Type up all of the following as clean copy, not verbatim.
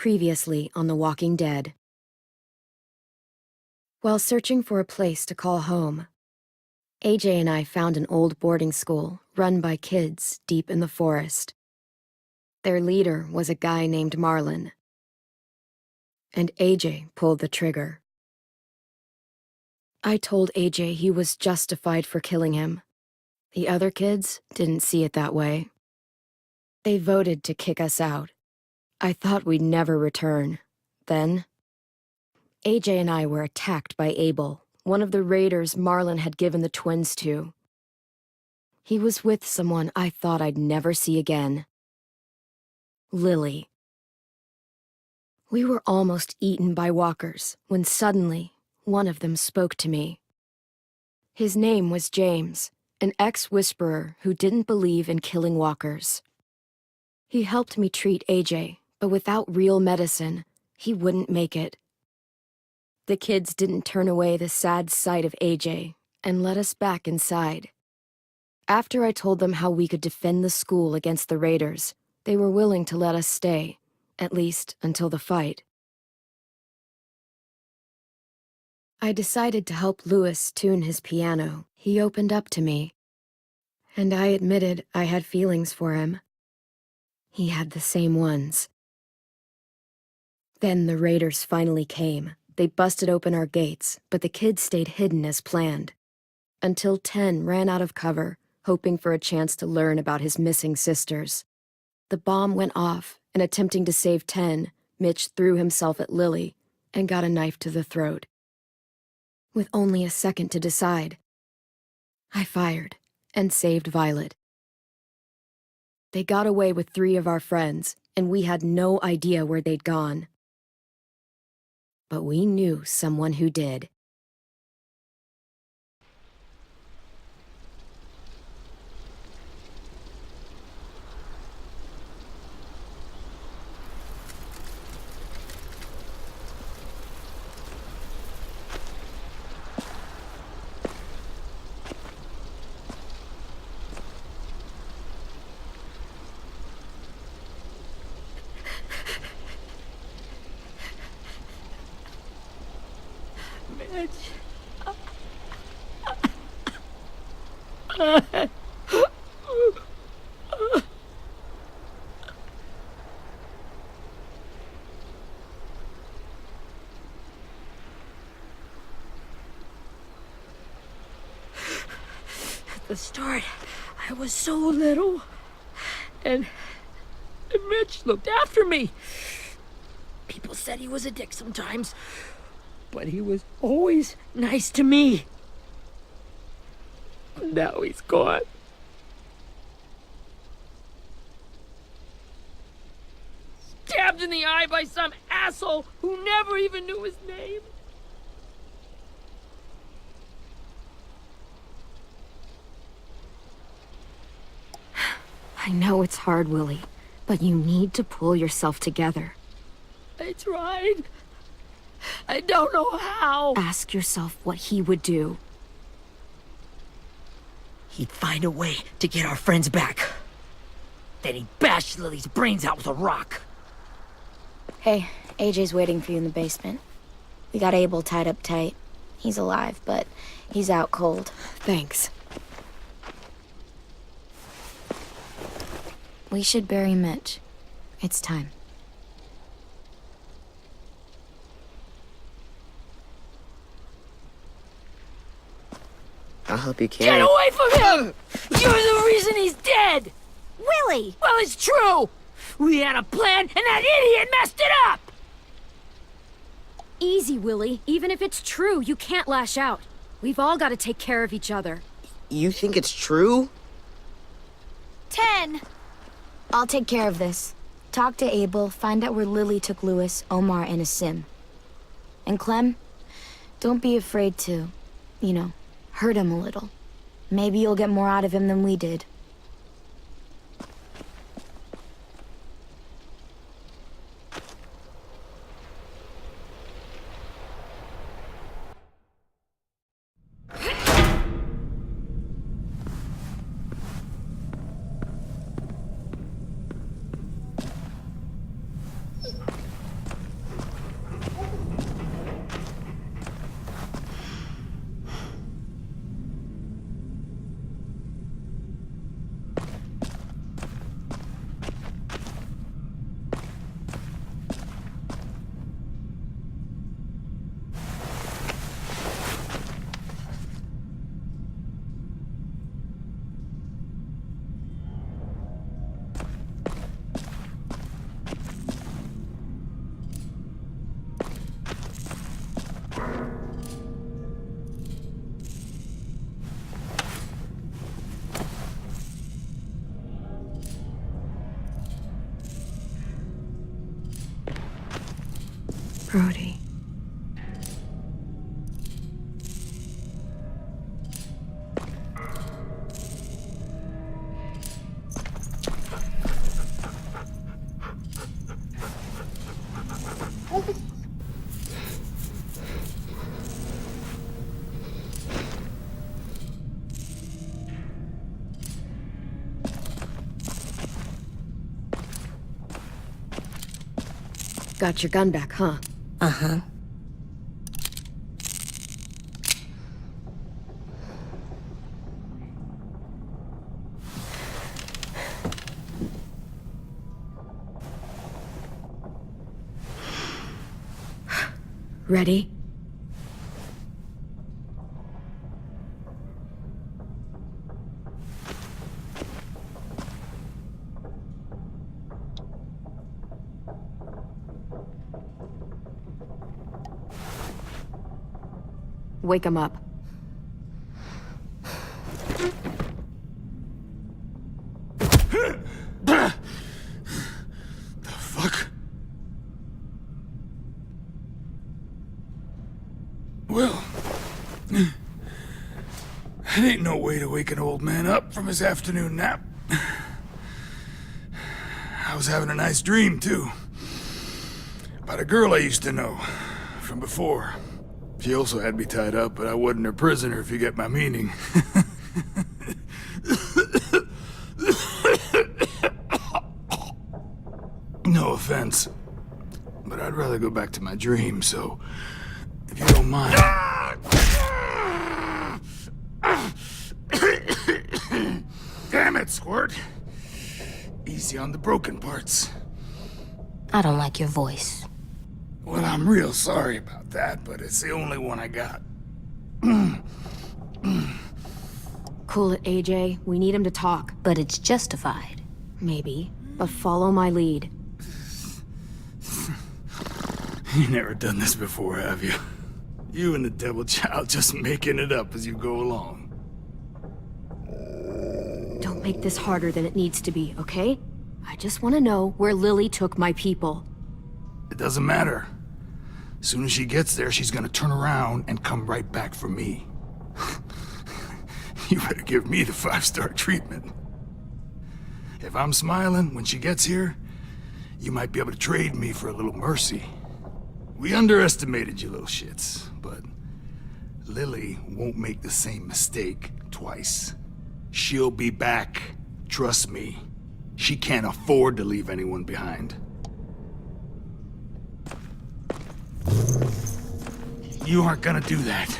Previously on The Walking Dead. While searching for a place to call home, AJ and I found an old boarding school run by kids deep in the forest. Their leader was a guy named Marlon, and AJ pulled the trigger. I told AJ he was justified for killing him. The other kids didn't see it that way. They voted to kick us out. I thought we'd never return. Then, AJ and I were attacked by Abel, one of the raiders Marlon had given the twins to. He was with someone I thought I'd never see again. Lily. We were almost eaten by walkers when suddenly one of them spoke to me. His name was James, an ex-whisperer who didn't believe in killing walkers. He helped me treat AJ, but without real medicine, he wouldn't make it. The kids didn't turn away the sad sight of AJ and let us back inside. After I told them how we could defend the school against the raiders, they were willing to let us stay, at least until the fight. I decided to help Louis tune his piano. He opened up to me, and I admitted I had feelings for him. He had the same ones. Then the raiders finally came. They busted open our gates, but the kids stayed hidden as planned. Until 10 ran out of cover, hoping for a chance to learn about his missing sisters. The bomb went off, and attempting to save 10, Mitch threw himself at Lily and got a knife to the throat. With only a second to decide, I fired and saved Violet. They got away with 3 of our friends, and we had no idea where they'd gone. But we knew someone who did. At the start, I was so little, and Mitch looked after me. People said he was a dick sometimes, but he was always nice to me. Now he's gone. Stabbed in the eye by some asshole who never even knew his name. I know it's hard, Willie, but you need to pull yourself together. I tried. I don't know how. Ask yourself what he would do. He'd find a way to get our friends back. Then he'd bash Lily's brains out with a rock. Hey, AJ's waiting for you in the basement. We got Abel tied up tight. He's alive, but he's out cold. Thanks. We should bury Mitch. It's time. I'll help you carry. Get away from him! You're the reason he's dead! Willie! Well, it's true! We had a plan, and that idiot messed it up! Easy, Willie. Even if it's true, you can't lash out. We've all got to take care of each other. You think it's true? 10! I'll take care of this. Talk to Abel, find out where Lily took Louis, Omar, and Asim. And Clem, don't be afraid to, hurt him a little. Maybe you'll get more out of him than we did. Brody. Got your gun back, huh? Uh-huh. Ready? Wake him up. The fuck? Well, that ain't no way to wake an old man up from his afternoon nap. I was having a nice dream, too. About a girl I used to know from before. She also had me tied up, but I wasn't her prisoner, if you get my meaning. No offense, but I'd rather go back to my dream, so if you don't mind. Damn it, Squirt. Easy on the broken parts. I don't like your voice. Well, I'm real sorry about that, but it's the only one I got. Cool it, AJ. We need him to talk. But it's justified. Maybe. But follow my lead. You never done this before, have you? You and the devil child just making it up as you go along. Don't make this harder than it needs to be, okay? I just want to know where Lily took my people. It doesn't matter. As soon as she gets there, she's gonna turn around and come right back for me. You better give me the 5-star treatment. If I'm smiling when she gets here, you might be able to trade me for a little mercy. We underestimated you little shits, but Lily won't make the same mistake twice. She'll be back. Trust me. She can't afford to leave anyone behind. You aren't gonna do that.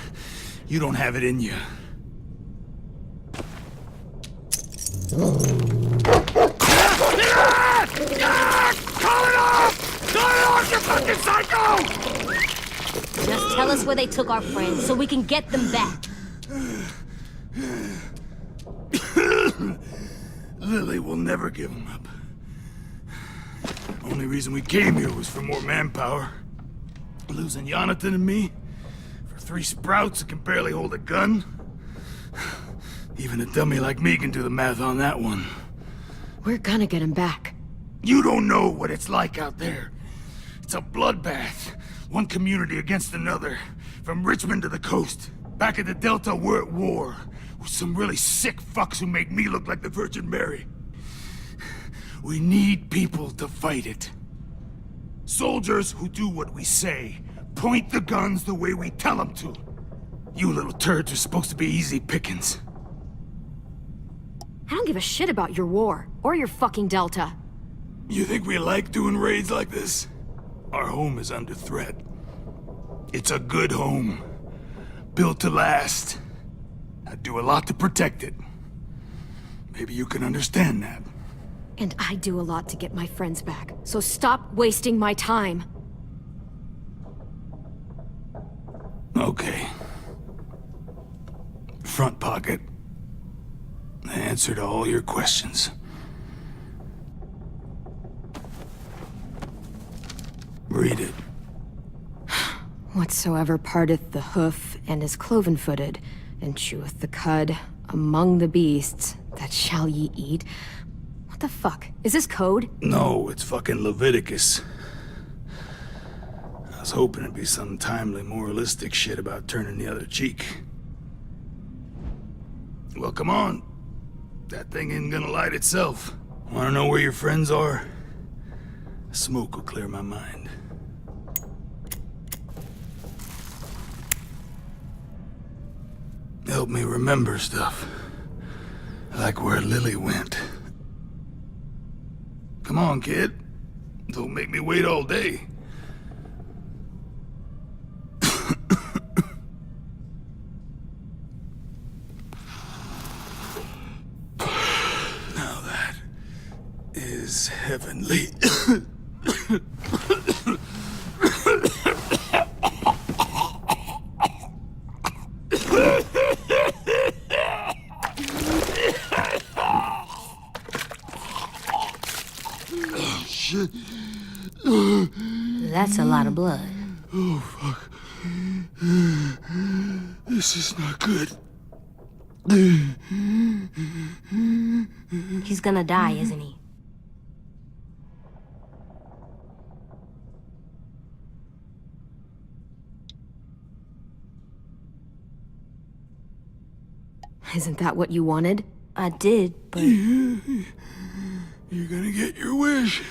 You don't have it in you. Call it off! Call it off, you fucking psycho! Just tell us where they took our friends so we can get them back. Lily will never give him up. Only reason we came here was for more manpower. Losing Jonathan and me for 3 sprouts that can barely hold a gun. Even a dummy like me can do the math on that one. We're gonna get him back. You don't know what it's like out there. It's a bloodbath. One community against another. From Richmond to the coast. Back at the Delta, we're at war. With some really sick fucks who make me look like the Virgin Mary. We need people to fight it. Soldiers who do what we say. Point the guns the way we tell them to. You little turds are supposed to be easy pickings. I don't give a shit about your war, or your fucking Delta. You think we like doing raids like this? Our home is under threat. It's a good home. Built to last. I do a lot to protect it. Maybe you can understand that. And I do a lot to get my friends back, so stop wasting my time. Okay. Front pocket. The answer to all your questions. Read it. Whatsoever parteth the hoof and is cloven-footed, and cheweth the cud among the beasts, that shall ye eat. What the fuck? Is this code? No, it's fucking Leviticus. was hoping it'd be some timely, moralistic shit about turning the other cheek. Well, come on. That thing ain't gonna light itself. Wanna know where your friends are? Smoke will clear my mind. Help me remember stuff. Like where Lily went. Come on, kid. Don't make me wait all day. Now that is heavenly. Shit. That's a lot of blood. Oh, fuck. This is not good. He's gonna die, isn't he? Isn't that what you wanted? I did, but... You're gonna get your wish.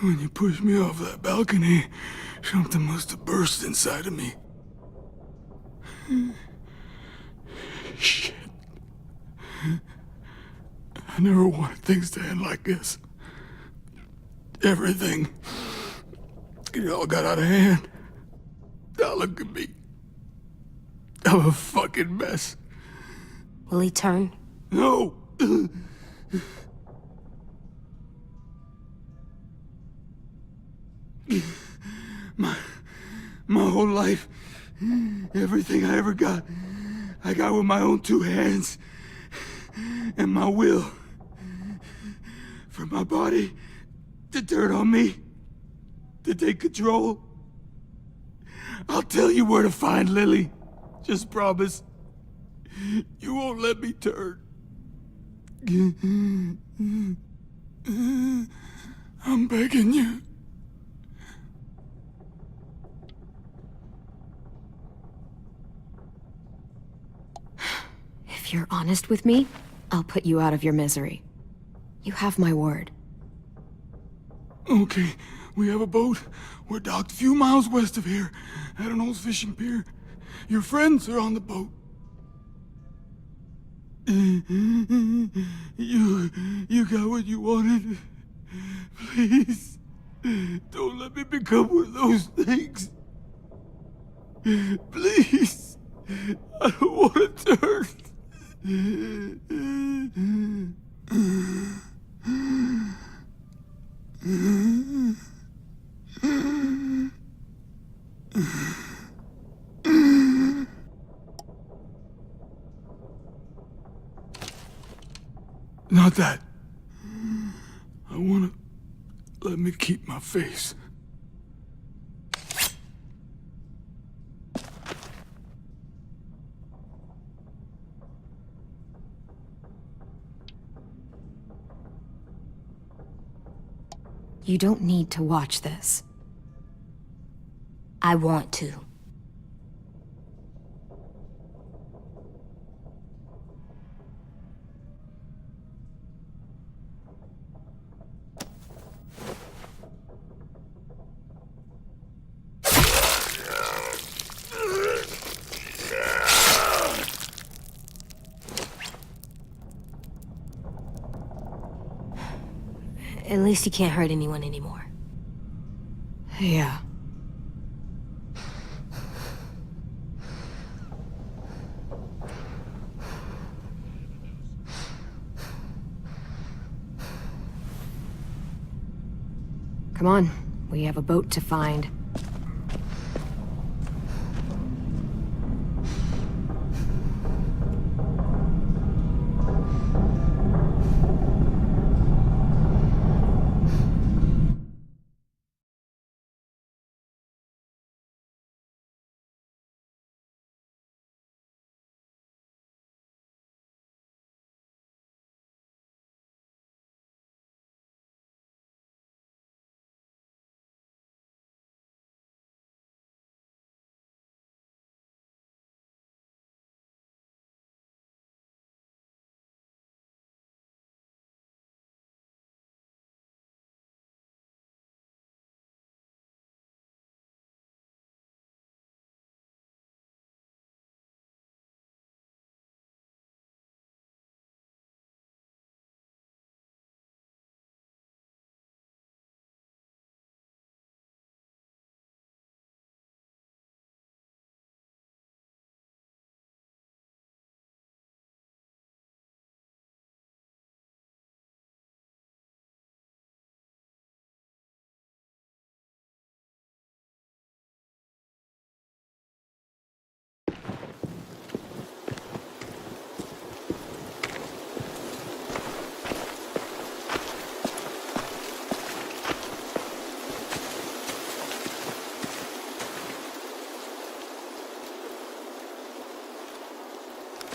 When you pushed me off that balcony, something must have burst inside of me. Shit. I never wanted things to end like this. Everything. It all got out of hand. Now look at me. I'm a fucking mess. Will he turn? No! My whole life, everything I ever got, I got with my own two hands and my will. For my body to turn on me, to take control. I'll tell you where to find Lily. Just promise. You won't let me turn. I'm begging you. If you're honest with me, I'll put you out of your misery. You have my word. Okay, we have a boat. We're docked a few miles west of here, at an old fishing pier. Your friends are on the boat. You got what you wanted. Please, don't let me become one of those things. Please, I don't want to turn. Not that. I wanna let me keep my face. You don't need to watch this. I want to. At least he can't hurt anyone anymore. Yeah. Come on, we have a boat to find.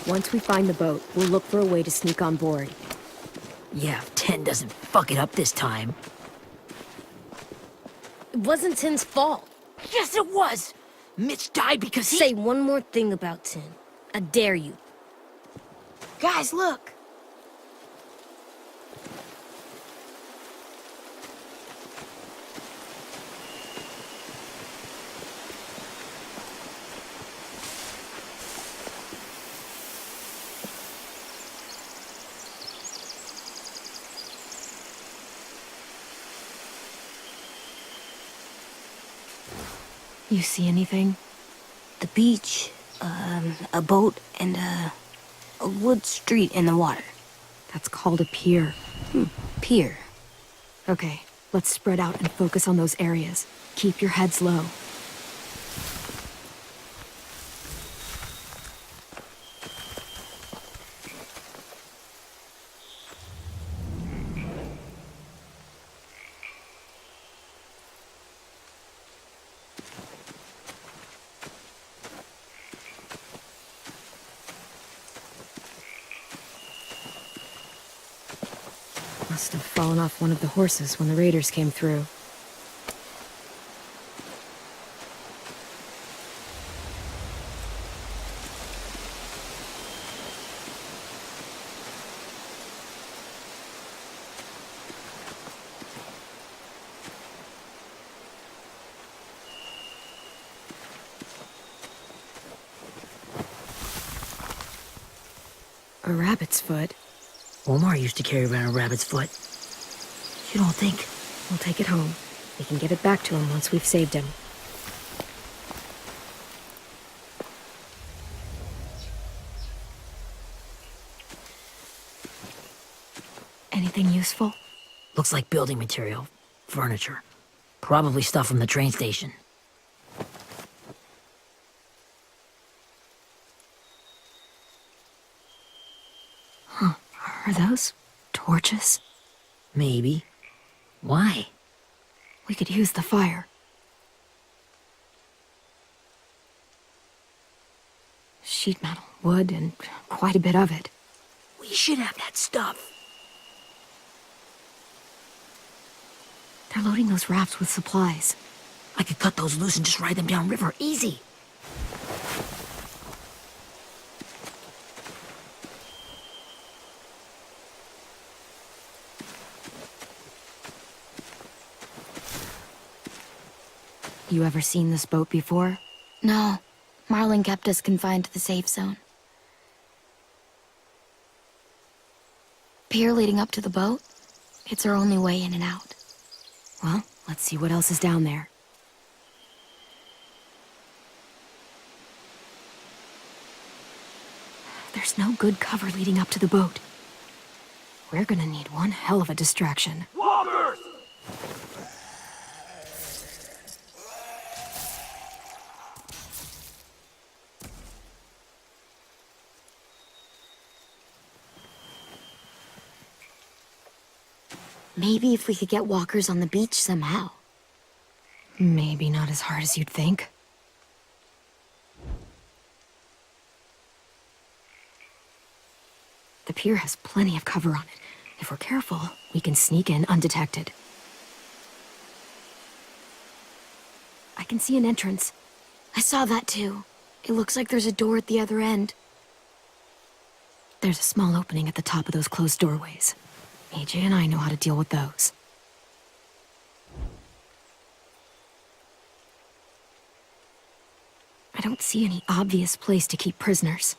Once we find the boat, we'll look for a way to sneak on board. Yeah, if 10 doesn't fuck it up this time. It wasn't Tin's fault. Yes, it was! Mitch died because he— Say one more thing about Tin. I dare you. Guys, look! You see anything? The beach, a boat, and a wood street in the water. That's called a pier. Pier. Okay, let's spread out and focus on those areas. Keep your heads low. Must have fallen off one of the horses when the raiders came through. A rabbit's foot. Omar used to carry around a rabbit's foot. You don't think? We'll take it home. We can get it back to him once we've saved him. Anything useful? Looks like building material. Furniture. Probably stuff from the train station. Are those torches? Maybe. Why? We could use the fire. Sheet metal, wood, and quite a bit of it. We should have that stuff. They're loading those rafts with supplies. I could cut those loose and just ride them downriver. Easy. You ever seen this boat before? No, Marlin kept us confined to the safe zone. Pier leading up to the boat? It's our only way in and out. Well, let's see what else is down there. There's no good cover leading up to the boat. We're gonna need one hell of a distraction. Walkers! Maybe if we could get walkers on the beach somehow. Maybe not as hard as you'd think. The pier has plenty of cover on it. If we're careful, we can sneak in undetected. I can see an entrance. I saw that too. It looks like there's a door at the other end. There's a small opening at the top of those closed doorways. AJ and I know how to deal with those. I don't see any obvious place to keep prisoners.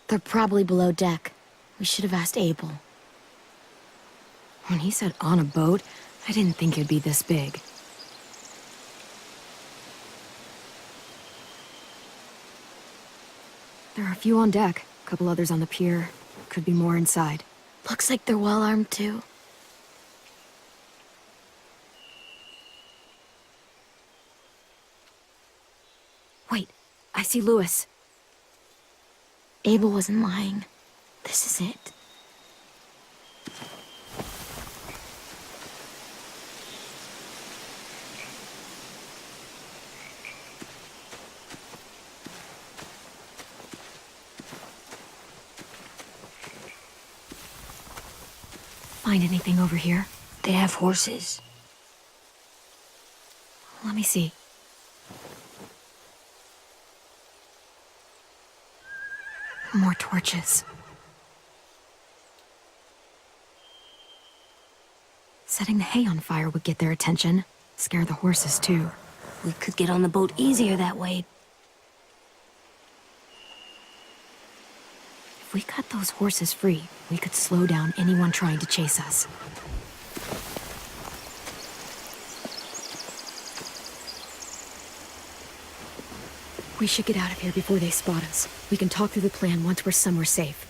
They're probably below deck. We should have asked Abel. When he said on a boat, I didn't think it'd be this big. There are a few on deck, a couple others on the pier. Could be more inside. Looks like they're well armed too. Wait, I see Lewis. Abel wasn't lying. This is it. find anything over here. They have horses. Let me see. More torches. Setting the hay on fire would get their attention. Scare the horses, too. We could get on the boat easier that way. If we cut those horses free, we could slow down anyone trying to chase us. We should get out of here before they spot us. We can talk through the plan once we're somewhere safe.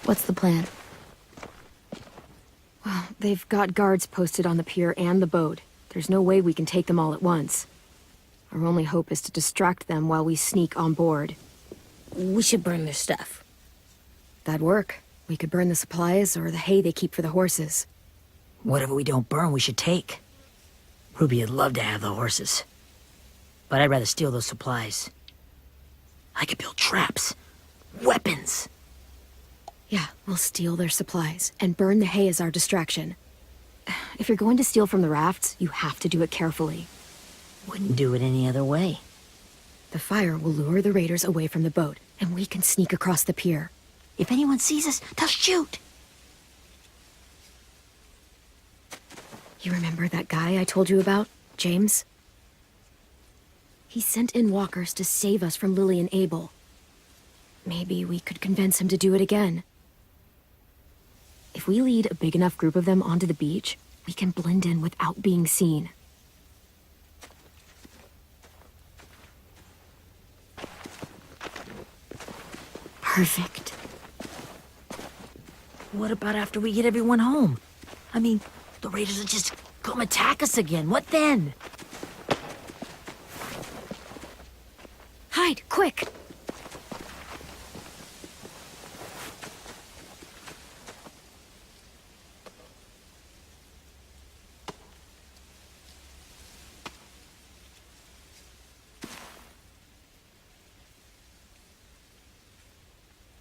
What's the plan? Well, they've got guards posted on the pier and the boat. There's no way we can take them all at once. Our only hope is to distract them while we sneak on board. We should burn their stuff. That'd work. We could burn the supplies or the hay they keep for the horses. Whatever we don't burn, we should take. Ruby would love to have the horses. But I'd rather steal those supplies. I could build traps. Weapons. Yeah, we'll steal their supplies and burn the hay as our distraction. If you're going to steal from the rafts, you have to do it carefully. Wouldn't do it any other way. The fire will lure the raiders away from the boat, and we can sneak across the pier. If anyone sees us, they'll shoot. You remember that guy I told you about, James? He sent in walkers to save us from Lily and Abel. Maybe we could convince him to do it again. If we lead a big enough group of them onto the beach, we can blend in without being seen. Perfect. What about after we get everyone home? I mean, the raiders will just come attack us again. What then? Hide, quick!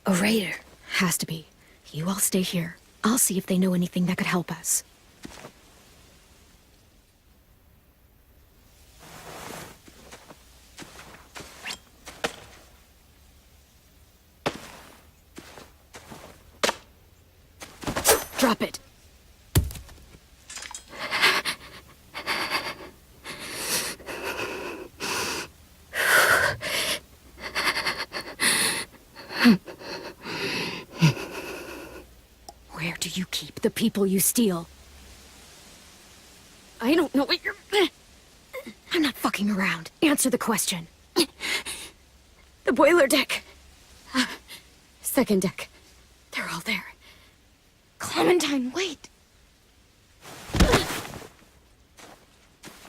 A raider. Has to be. You all stay here. I'll see if they know anything that could help us. Drop it. Where do you keep the people you steal? I don't know what you're... I'm not fucking around. Answer the question. The boiler deck. Second deck. They're all there. Clementine, wait!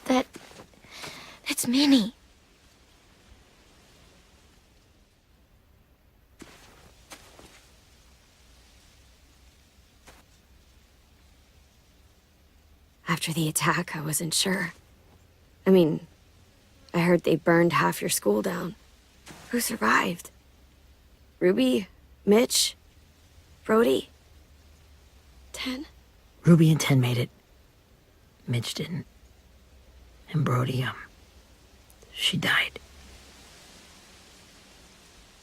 That's Minnie. After the attack, I wasn't sure. I mean, I heard they burned half your school down. Who survived? Ruby? Mitch? Brody? 10? Ruby and 10 made it. Mitch didn't. And Brody, she died.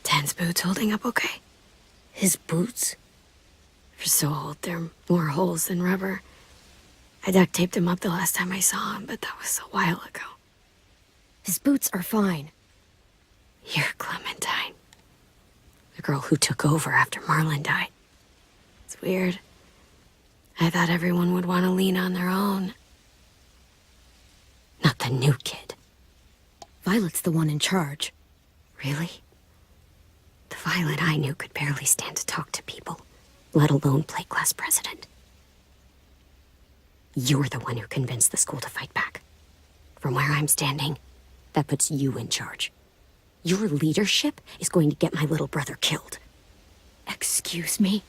10's boots holding up okay? His boots? They're so old, there are more holes than rubber. I duct taped him up the last time I saw him, but that was a while ago. His boots are fine. You're Clementine. The girl who took over after Marlon died. It's weird. I thought everyone would want to lean on their own. Not the new kid. Violet's the one in charge. Really? The Violet I knew could barely stand to talk to people, let alone play class president. You're the one who convinced the school to fight back. From where I'm standing, that puts you in charge. Your leadership is going to get my little brother killed. Excuse me?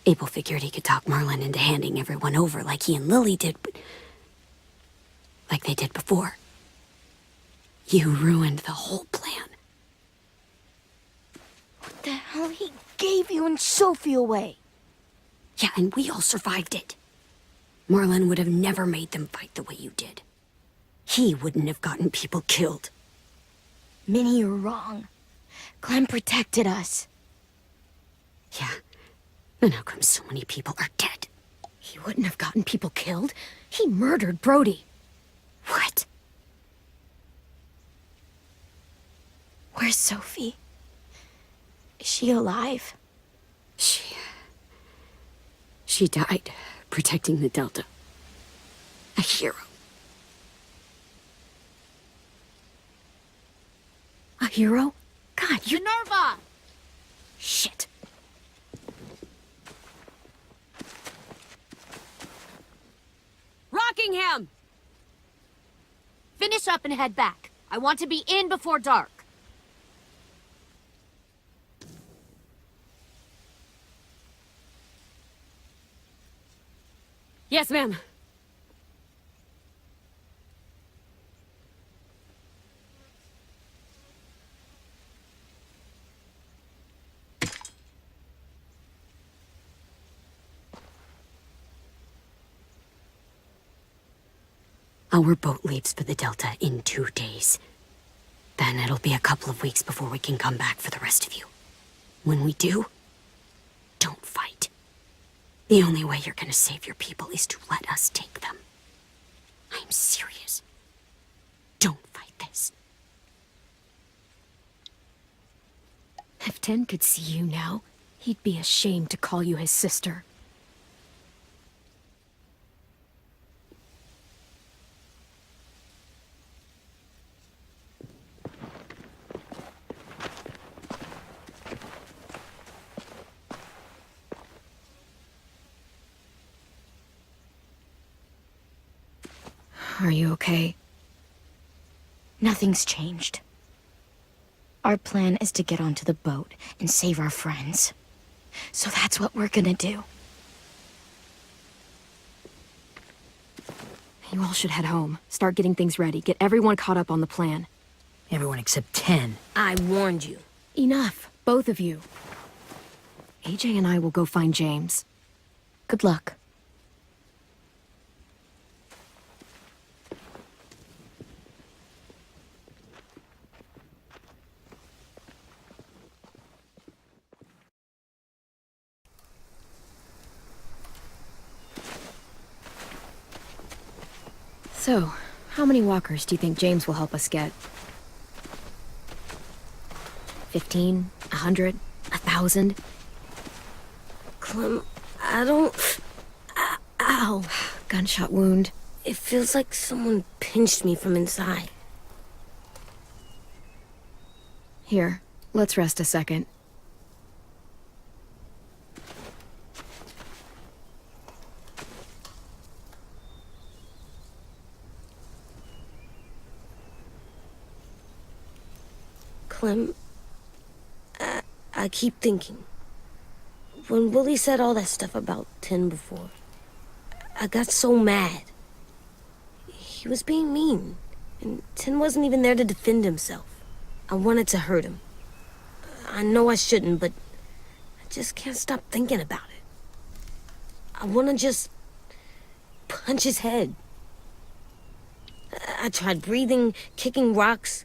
Abel figured he could talk Marlin into handing everyone over like he and Lily did, but... like they did before. You ruined the whole plan. What the hell? He gave you and Sophie away. Yeah, and we all survived it. Marlin would have never made them fight the way you did. He wouldn't have gotten people killed. Minnie, you're wrong. Clem protected us. Yeah, then how come so many people are dead? He wouldn't have gotten people killed. He murdered Brody. What? Where's Sophie? Is she alive? She died protecting the Delta. A hero. A hero? God, you... Minerva! Shit. Rockingham! Finish up and head back. I want to be in before dark. Yes, ma'am. Our boat leaves for the Delta in 2 days. Then it'll be a couple of weeks before we can come back for the rest of you. When we do, don't fight. The only way you're gonna save your people is to let us take them. I'm serious. Don't fight this. If Tin could see you now, he'd be ashamed to call you his sister. Are you okay? Nothing's changed. Our plan is to get onto the boat and save our friends. So that's what we're gonna do. You all should head home. Start getting things ready. Get everyone caught up on the plan. Everyone except 10. I warned you. Enough, both of you. AJ and I will go find James. Good luck. So, how many walkers do you think James will help us get? 15? 100? 1,000? Clem, I don't... Ow. Gunshot wound. It feels like someone pinched me from inside. Here, let's rest a second. Clem, I keep thinking. When Willie said all that stuff about Tin before, I got so mad. He was being mean, and Tin wasn't even there to defend himself. I wanted to hurt him. I know I shouldn't, but I just can't stop thinking about it. I want to just punch his head. I tried breathing, kicking rocks.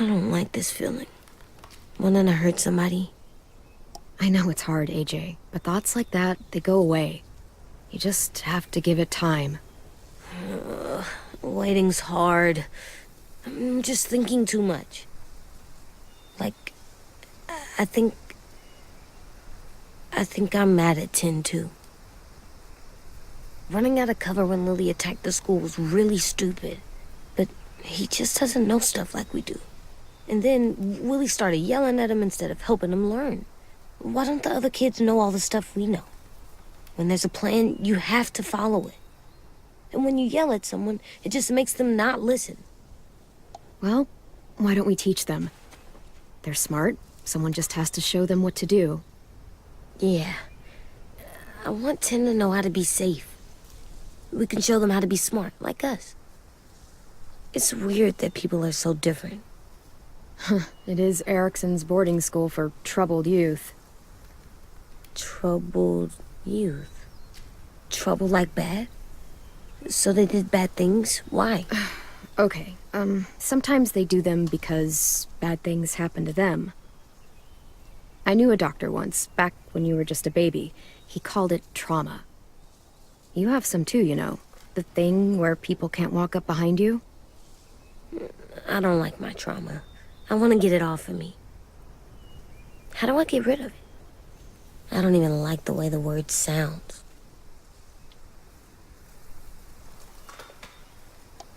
I don't like this feeling. Wanting to hurt somebody. I know it's hard, AJ, but thoughts like that, they go away. You just have to give it time. Waiting's hard. I'm just thinking too much. Like, I think I'm mad at Tin, too. Running out of cover when Lily attacked the school was really stupid. But he just doesn't know stuff like we do. And then Willie started yelling at him instead of helping him learn. Why don't the other kids know all the stuff we know? When there's a plan, you have to follow it. And when you yell at someone, it just makes them not listen. Well, why don't we teach them? They're smart. Someone just has to show them what to do. Yeah. I want Tin to know how to be safe. We can show them how to be smart, like us. It's weird that people are so different. It is Erickson's boarding school for troubled youth. Troubled youth? Trouble like bad? So they did bad things? Why? Okay, sometimes they do them because bad things happen to them. I knew a doctor once, back when you were just a baby. He called it trauma. You have some too, you know. The thing where people can't walk up behind you. I don't like my trauma. I want to get it off of me. How do I get rid of it? I don't even like the way the word sounds.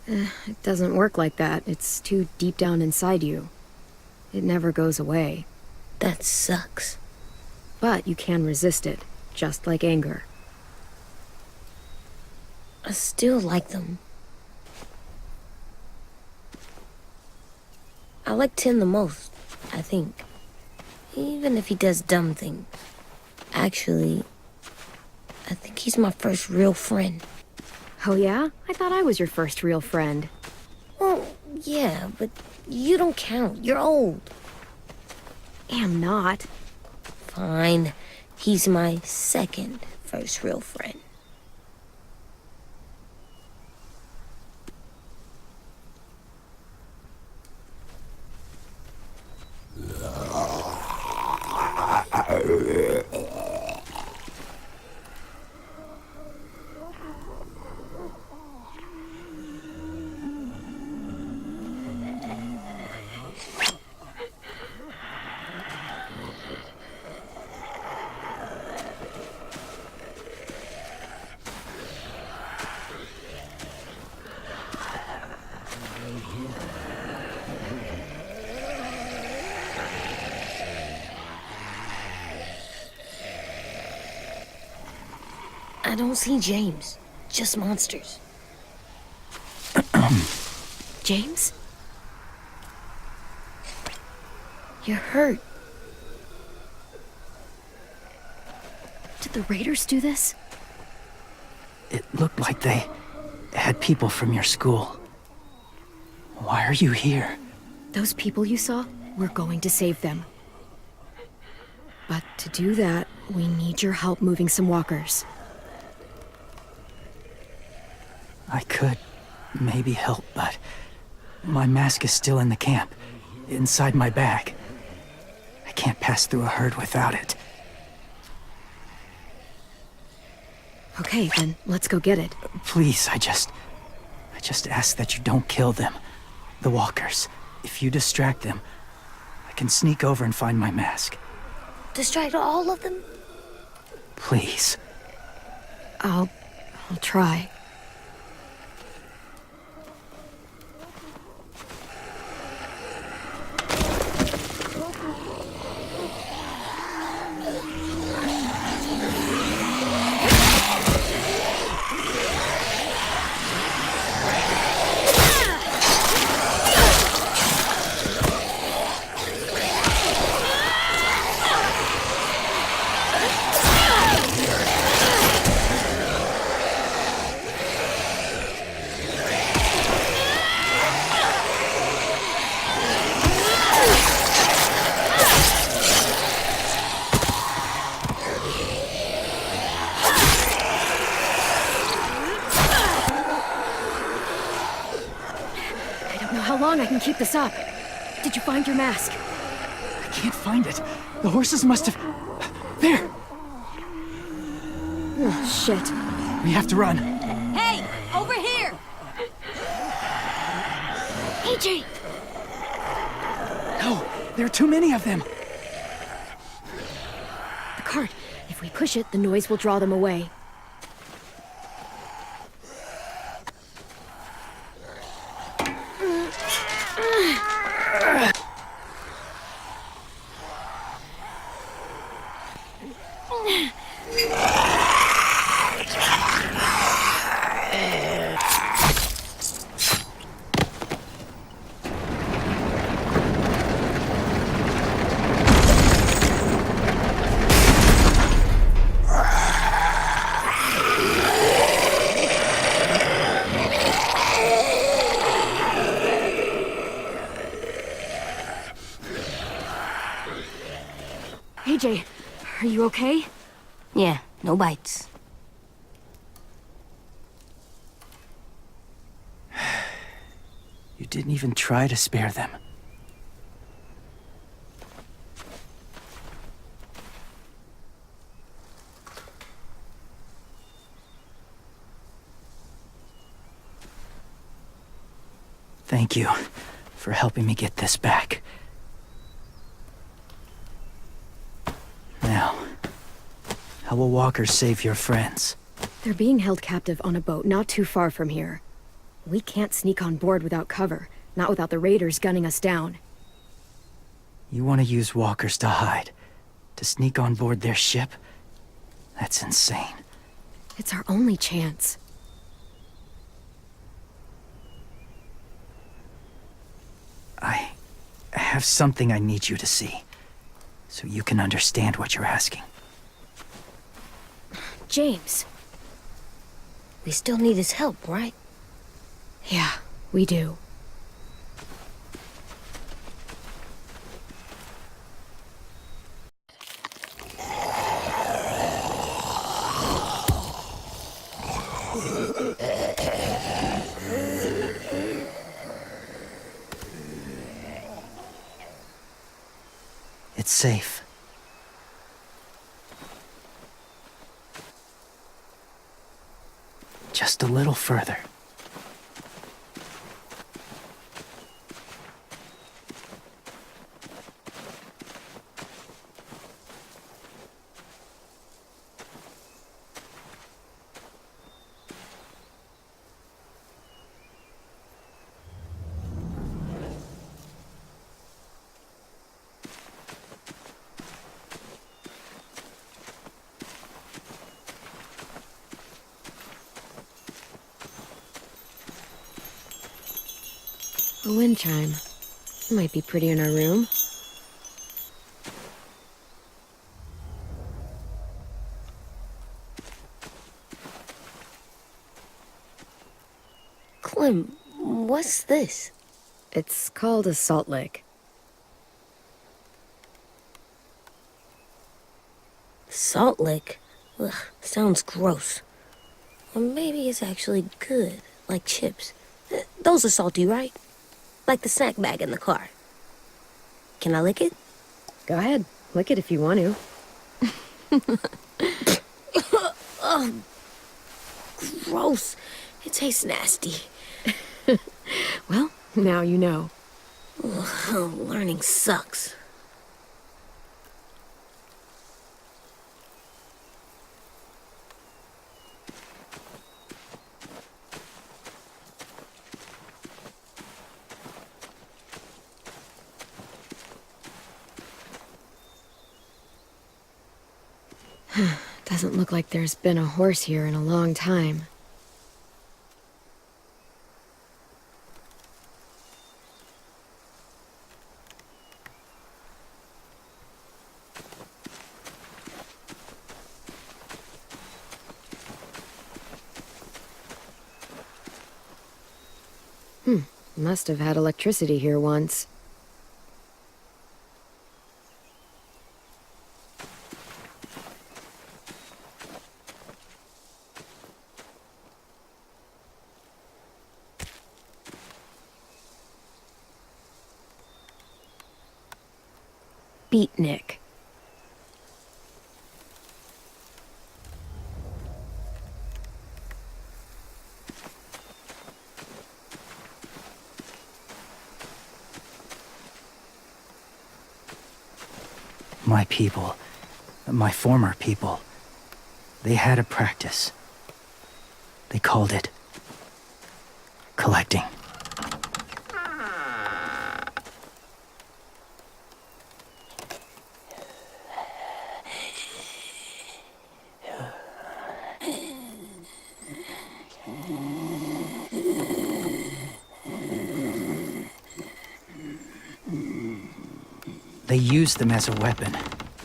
It doesn't work like that. It's too deep down inside you. It never goes away. That sucks. But you can resist it, just like anger. I still like them. I like Tin the most, I think. Even if he does dumb things. Actually, I think he's my first real friend. Oh yeah? I thought I was your first real friend. Well, yeah, but you don't count. You're old. Am not. Fine. He's my second first real friend. I don't see James. Just monsters. James? You're hurt. Did the raiders do this? It looked like they had people from your school. Why are you here? Those people you saw? We're going to save them. But to do that, we need your help moving some walkers. I could maybe help, but my mask is still in the camp, inside my bag. I can't pass through a herd without it. Okay, then let's go get it. Please, I just ask that you don't kill them. The walkers. If you distract them, I can sneak over and find my mask. Distract all of them? Please. I'll try. I can keep this up. Did you find your mask? I can't find it. The horses must have... There! Oh, shit. We have to run. Hey! Over here! AJ! No, there are too many of them. The cart. If we push it, the noise will draw them away. You okay? Yeah, no bites. You didn't even try to spare them. Thank you for helping me get this back. Now, how will walkers save your friends? They're being held captive on a boat not too far from here. We can't sneak on board without cover, not without the raiders gunning us down. You want to use walkers to hide? To sneak on board their ship? That's insane. It's our only chance. I have something I need you to see, so you can understand what you're asking. James. We still need his help, right? Yeah, we do. It's safe. Just a little further. A wind chime. Might be pretty in our room. Clem, what's this? It's called a salt lick. Salt lick? Ugh, sounds gross. Or maybe it's actually good, like chips. Those are salty, right? Like the snack bag in the car. Can I lick it? Go ahead, lick it if you want to. Ugh, gross. It tastes nasty. Well, now you know. Ugh, learning sucks. Doesn't look like there's been a horse here in a long time. Must have had electricity here once. Beatnik. My people, my former people, they had a practice. They called it collecting. They use them as a weapon.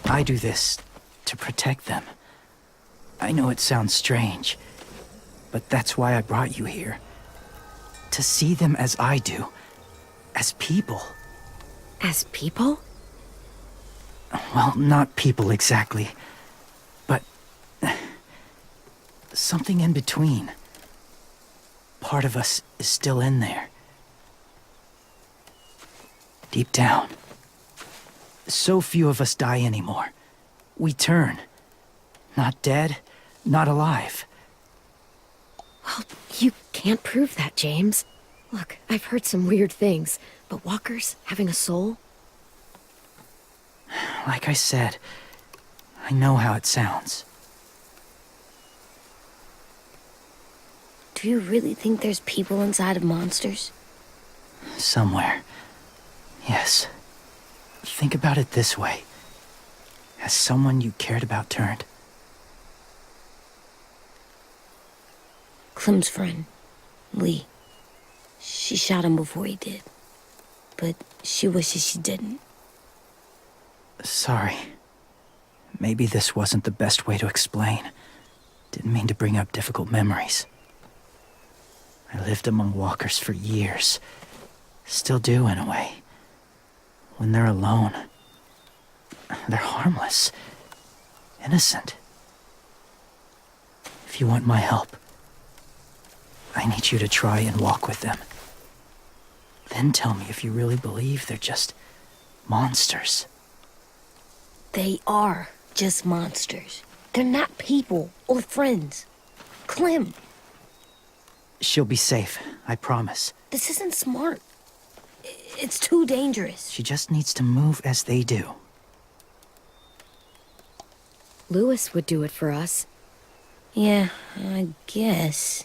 I do this to protect them. I know it sounds strange, but that's why I brought you here. To see them as I do, as people. As people? Well, not people exactly. something in between. Part of us is still in there. Deep down. So few of us die anymore. We turn. Not dead, not alive. Well, you can't prove that, James. Look, I've heard some weird things, but walkers having a soul? Like I said, I know how it sounds. Do you really think there's people inside of monsters? Somewhere. Yes. Think about it this way. Has someone you cared about turned? Clem's friend, Lee. She shot him before he did. But she wishes she didn't. Sorry. Maybe this wasn't the best way to explain. Didn't mean to bring up difficult memories. I lived among walkers for years. Still do, in a way. When they're alone, they're harmless. Innocent. If you want my help, I need you to try and walk with them. Then tell me if you really believe they're just monsters. They are just monsters. They're not people or friends. Clem, She'll be safe, I promise. this isn't smart. It's too dangerous. She just needs to move as they do. Lewis would do it for us. Yeah, I guess.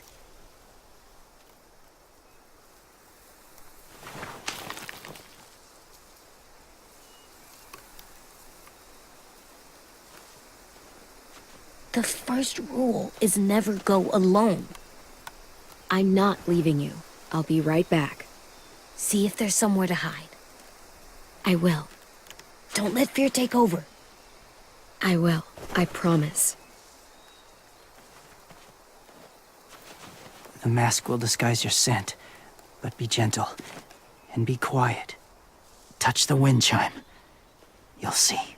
The first rule is never go alone. I'm not leaving you. I'll be right back. See if there's somewhere to hide. I will. Don't let fear take over. I will. I promise. The mask will disguise your scent, but be gentle and be quiet. Touch the wind chime. You'll see.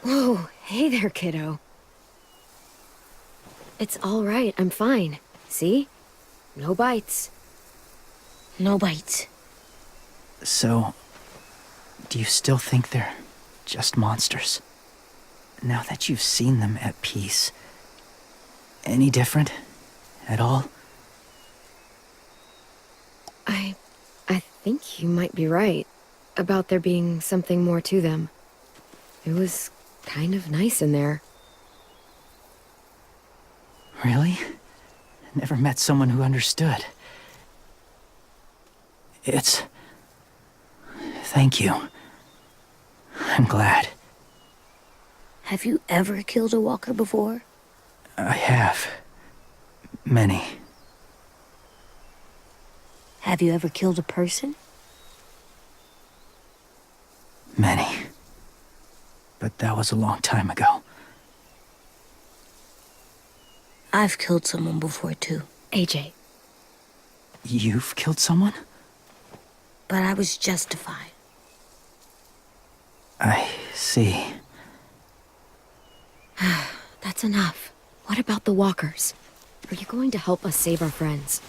Whoa, hey there, kiddo. It's all right, I'm fine. See? No bites. No bites. So, do you still think they're just monsters? Now that you've seen them at peace, any different? at all? I think you might be right about there being something more to them. It was kind of nice in there. Really? Never met someone who understood. Thank you. I'm glad. Have you ever killed a walker before? I have. Many. Have you ever killed a person? Many. But that was a long time ago. I've killed someone before, too. AJ. You've killed someone? But I was justified. I see. That's enough. What about the walkers? Are you going to help us save our friends?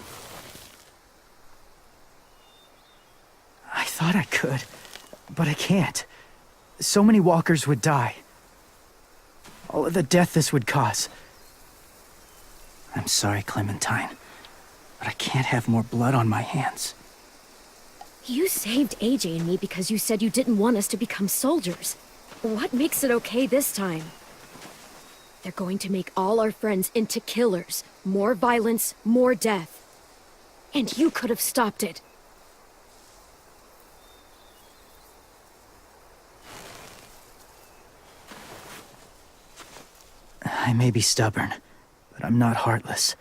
I thought I could, but I can't. So many walkers would die. All of the death this would cause. I'm sorry, Clementine, but I can't have more blood on my hands. You saved AJ and me because you said you didn't want us to become soldiers. What makes it okay this time? They're going to make all our friends into killers. More violence, more death. And you could have stopped it. I may be stubborn, but I'm not heartless.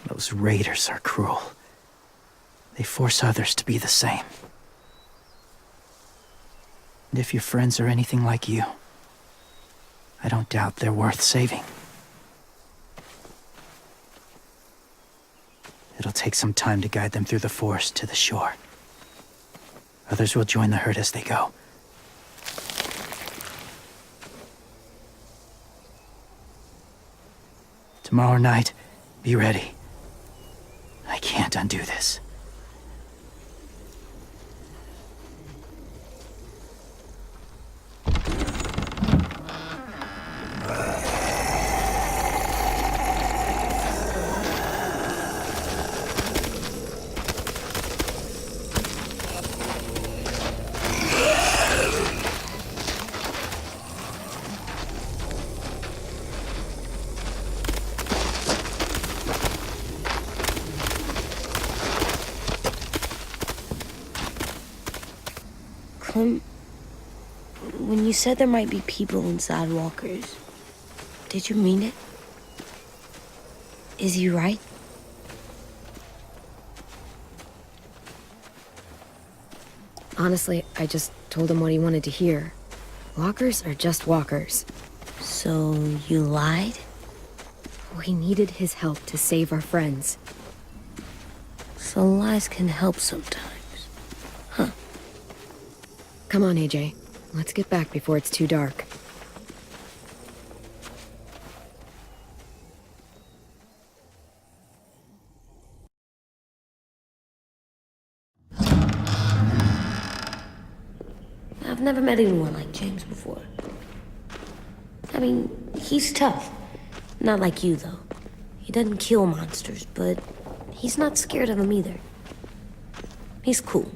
Those raiders are cruel. They force others to be the same. And if your friends are anything like you, I don't doubt they're worth saving. It'll take some time to guide them through the forest to the shore. Others will join the herd as they go. Tomorrow night, be ready. I can't undo this. Clem, when you said there might be people inside walkers, did you mean it? Is he right? Honestly, I just told him what he wanted to hear. Walkers are just walkers. So you lied? We needed his help to save our friends. So lies can help sometimes. Huh. Come on, AJ. Let's get back before it's too dark. I've never met anyone like James before. I mean, he's tough. Not like you, though. He doesn't kill monsters, but he's not scared of them either. He's cool.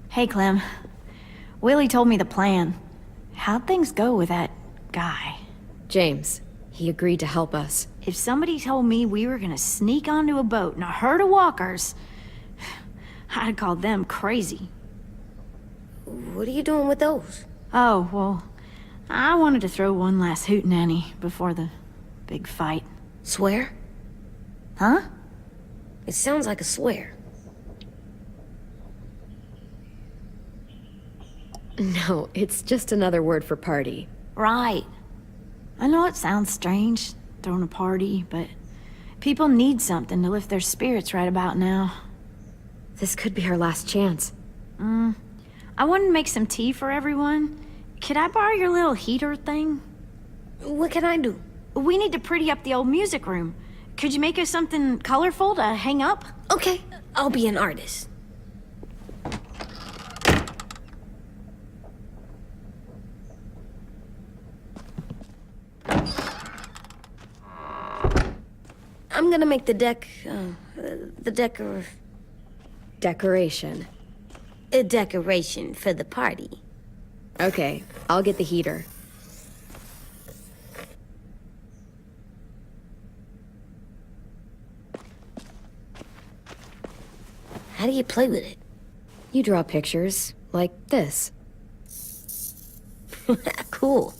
Hey, Clem. Willie told me the plan. How'd things go with that guy? James, he agreed to help us. If somebody told me we were gonna sneak onto a boat in a herd of walkers, I'd call them crazy. What are you doing with those? Oh, well, I wanted to throw one last hootenanny before the big fight. Swear? Huh? It sounds like a swear. No, it's just another word for party. Right. I know it sounds strange, throwing a party, but people need something to lift their spirits right about now. This could be our last chance. I wanted to make some tea for everyone. Could I borrow your little heater thing? What can I do? We need to pretty up the old music room. Could you make us something colorful to hang up? Okay, I'll be an artist. gonna make Decoration. a decoration for the party. Okay, I'll get the heater. How do you play with it? You draw pictures, like this. Cool.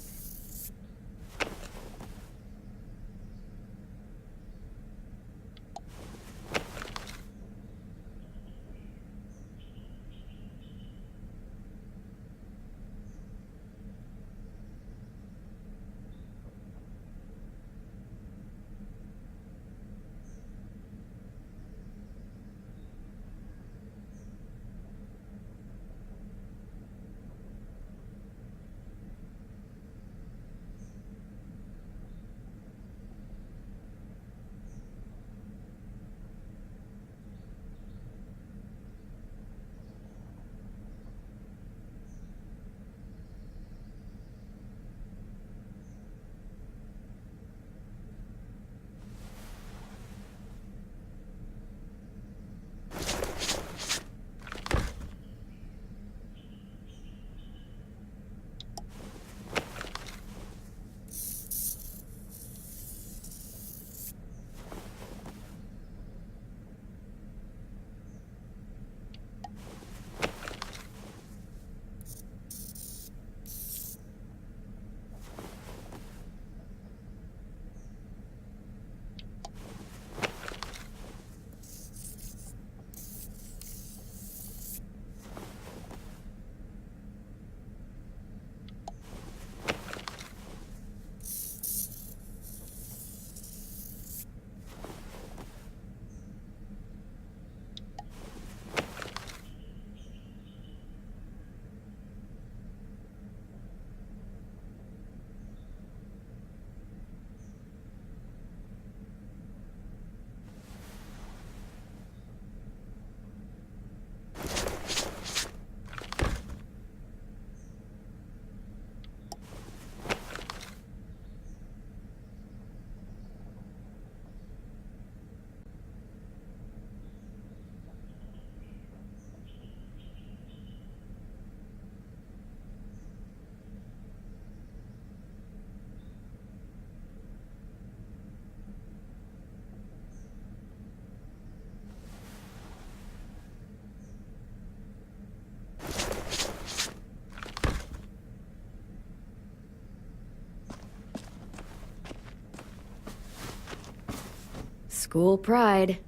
School pride.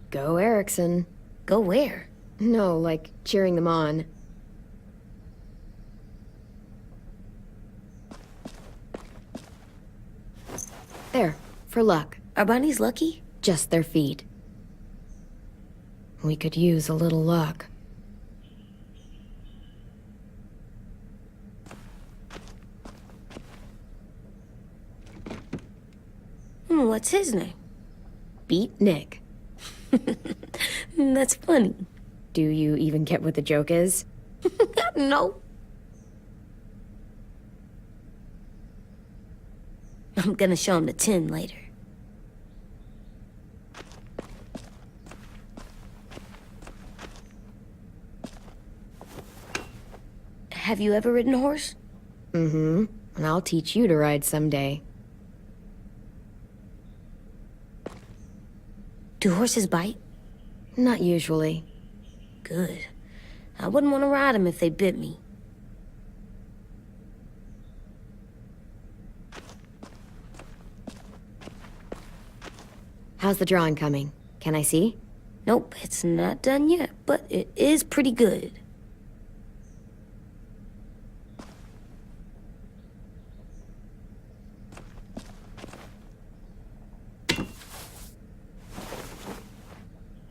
Go Erickson. Go where? No, like cheering them on. There, for luck. Are bunnies lucky? Just their feet. We could use a little luck. What's his name? Beat Nick. That's funny. Do you even get what the joke is? No. I'm gonna show him the tin later. Have you ever ridden a horse? Mm-hmm. And I'll teach you to ride someday. Do horses bite? Not usually. Good. I wouldn't want to ride them if they bit me. How's the drawing coming? Can I see? Nope, it's not done yet, but it is pretty good.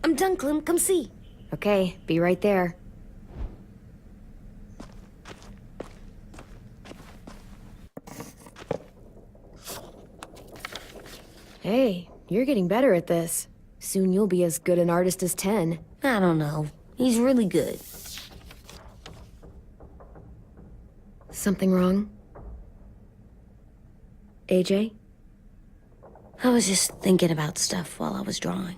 I'm done, Clem. Come see. Okay, be right there. Hey, you're getting better at this. Soon you'll be as good an artist as 10. I don't know. He's really good. Something wrong? AJ? I was just thinking about stuff while I was drawing.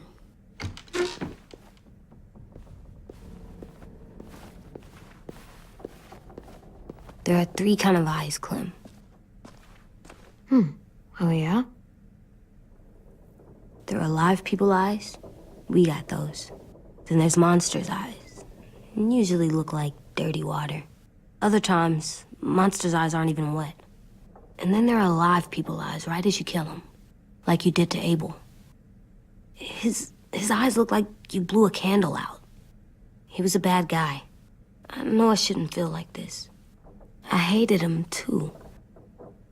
There are 3 kind of eyes, Clem. Oh, yeah? There are live people eyes. We got those. Then there's monsters' eyes. Usually look like dirty water. Other times, monsters' eyes aren't even wet. And then there are live people eyes right as you kill them. Like you did to Abel. His eyes look like you blew a candle out. He was a bad guy. I know I shouldn't feel like this. I hated him, too.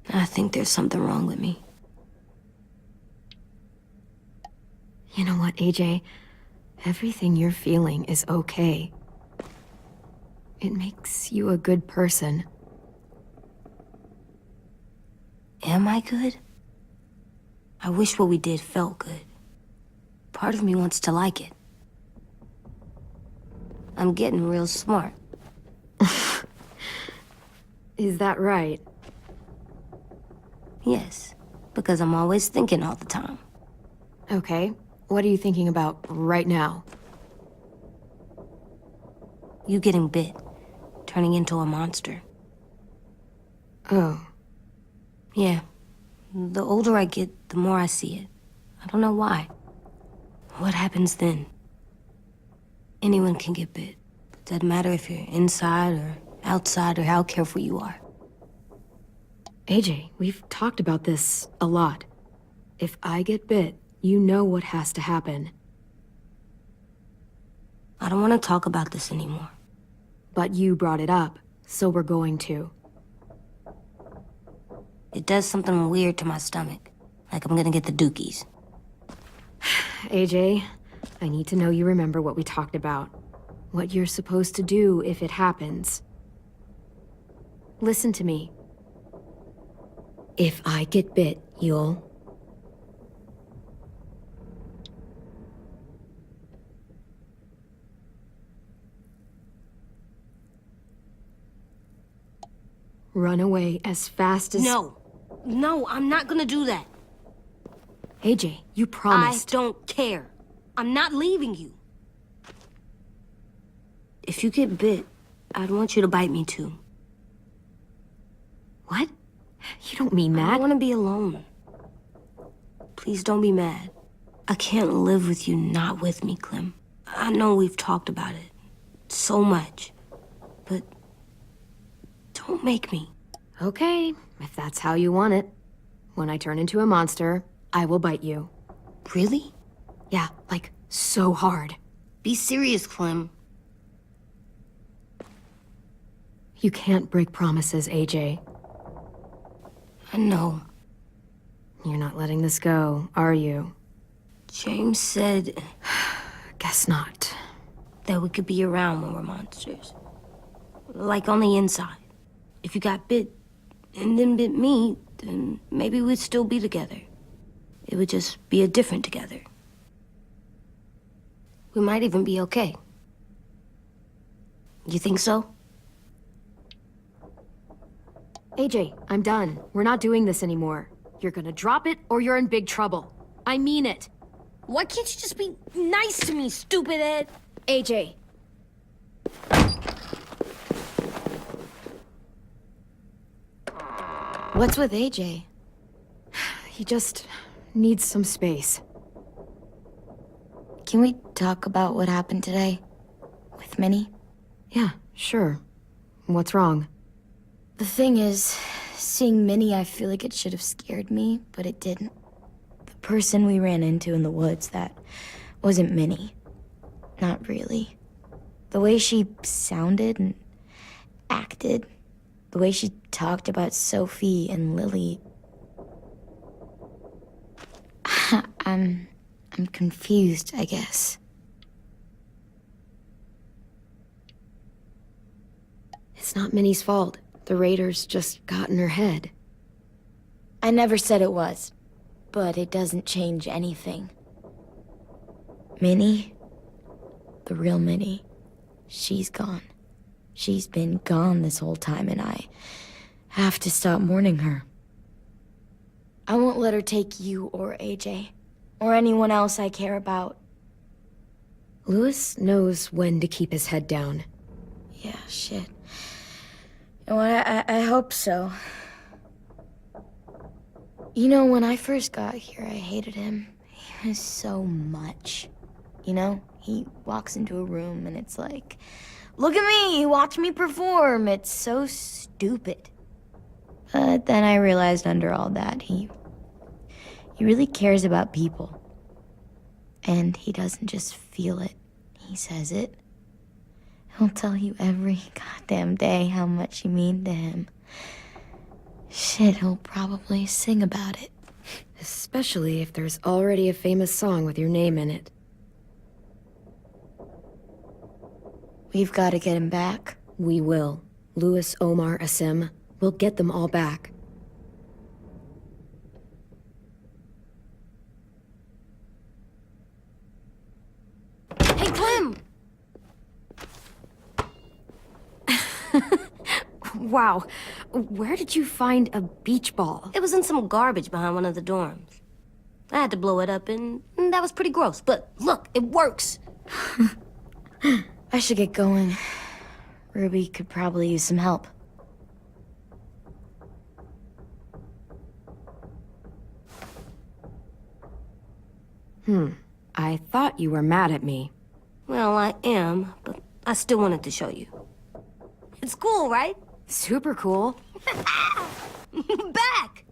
I think there's something wrong with me. You know what, AJ? Everything you're feeling is okay. It makes you a good person. Am I good? I wish what we did felt good. Part of me wants to like it. I'm getting real smart. Is that right? Yes, because I'm always thinking all the time. Okay. What are you thinking about right now? You getting bit, turning into a monster. Oh. Yeah. The older I get, the more I see it. I don't know why. What happens then? Anyone can get bit. Doesn't matter if you're inside or outside or how careful you are. AJ, we've talked about this a lot. If I get bit, you know what has to happen. I don't want to talk about this anymore. But you brought it up, so we're going to. It does something weird to my stomach. Like I'm gonna get the dookies. AJ, I need to know you remember what we talked about. What you're supposed to do if it happens. Listen to me. If I get bit, you'll... run away as fast as... No, I'm not gonna do that. AJ, you promised. I don't care. I'm not leaving you. If you get bit, I'd want you to bite me too. What? You don't mean I that. don't want to be alone. Please don't be mad. I can't live with you not with me, Clem. I know we've talked about it so much, but don't make me. Okay, if that's how you want it. When I turn into a monster, I will bite you. Really? Yeah, like, so hard. Be serious, Clem. You can't break promises, AJ. I know. You're not letting this go, are you? James said Guess not. that we could be around when we're monsters. Like on the inside. If you got bit and then bit me, then maybe we'd still be together. It would just be a different together. We might even be okay. You think so? AJ, I'm done. We're not doing this anymore. You're gonna drop it or you're in big trouble. I mean it. Why can't you just be nice to me, stupid Ed? AJ. What's with AJ? He just needs some space. Can we talk about what happened today? With Minnie? Yeah, sure. What's wrong? The thing is, seeing Minnie, I feel like it should have scared me, but it didn't. The person we ran into in the woods, that wasn't Minnie. Not really. The way she sounded and acted, the way she talked about Sophie and Lily... I'm confused, I guess. It's not Minnie's fault. The raiders just got in her head. I never said it was, but it doesn't change anything. Minnie, the real Minnie, she's gone. She's been gone this whole time, and I have to stop mourning her. I won't let her take you or AJ, or anyone else I care about. Louis knows when to keep his head down. Yeah, shit. You know what, I hope so. You know, when I first got here, I hated him. He was so much. You know, he walks into a room and it's like, look at me, watch me perform. It's so stupid. But then I realized under all that, he really cares about people. And he doesn't just feel it, he says it. He'll tell you every goddamn day how much you mean to him. Shit, he'll probably sing about it. Especially if there's already a famous song with your name in it. We've got to get him back. We will. Louis, Omar, Asim. We'll get them all back. Hey, Clem! Wow. Where did you find a beach ball? It was in some garbage behind one of the dorms. I had to blow it up, and that was pretty gross. But look, it works. I should get going. Ruby could probably use some help. I thought you were mad at me. Well, I am, but I still wanted to show you. It's cool, right? Super cool. Back!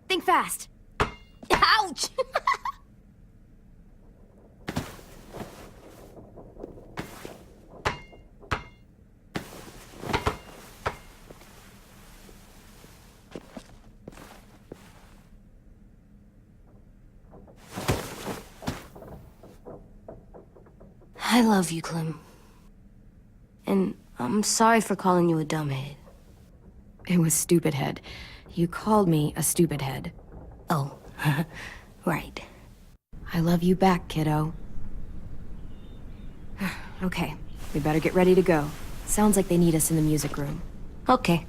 Think fast. Ouch! I love you, Clem. And I'm sorry for calling you a dumbhead. It was stupid head. You called me a stupid head. Oh, right. I love you back, kiddo. Okay, we better get ready to go. Sounds like they need us in the music room. Okay.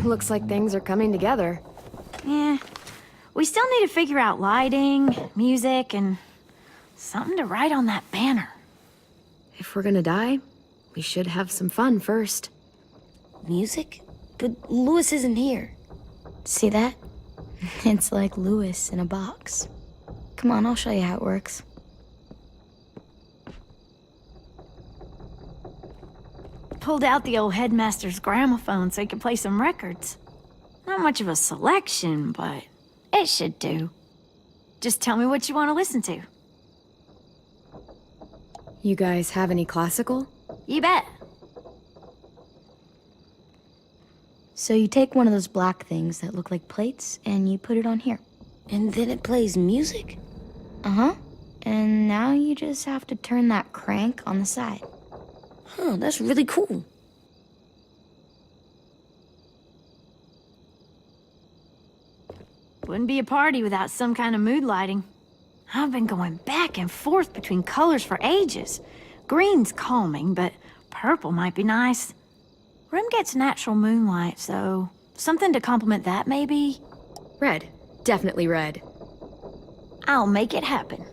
Looks like things are coming together. Yeah. We still need to figure out lighting, music, and something to write on that banner. If we're gonna die, we should have some fun first. Music? But Louis isn't here. See that? It's like Louis in a box. Come on, I'll show you how it works. Pulled out the old headmaster's gramophone so he could play some records. Not much of a selection, but it should do. Just tell me what you want to listen to. You guys have any classical? You bet. So you take one of those black things that look like plates, and you put it on here. And then it plays music? Uh-huh. And now you just have to turn that crank on the side. Huh, that's really cool. Wouldn't be a party without some kind of mood lighting. I've been going back and forth between colors for ages. Green's calming, but purple might be nice. Room gets natural moonlight, so something to complement that, maybe? Red. Definitely red. I'll make it happen.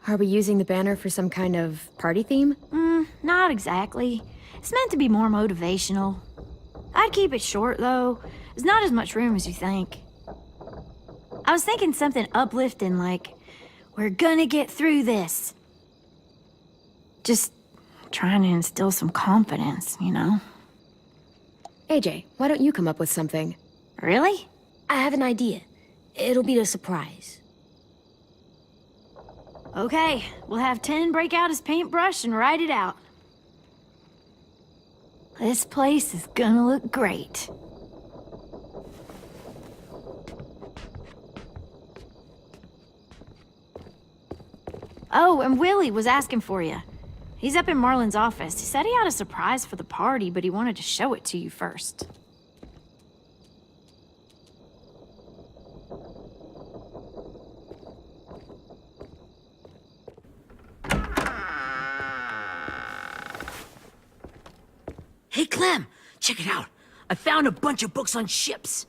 Are we using the banner for some kind of party theme? Not exactly. It's meant to be more motivational. I'd keep it short, though. There's not as much room as you think. I was thinking something uplifting, like, we're gonna get through this. Just trying to instill some confidence, you know? AJ, why don't you come up with something? Really? I have an idea. It'll be a surprise. Okay, we'll have 10 break out his paintbrush and write it out. This place is gonna look great. Oh, and Willie was asking for you. He's up in Marlin's office. He said he had a surprise for the party, but he wanted to show it to you first. Hey, Clem, check it out. I found a bunch of books on ships.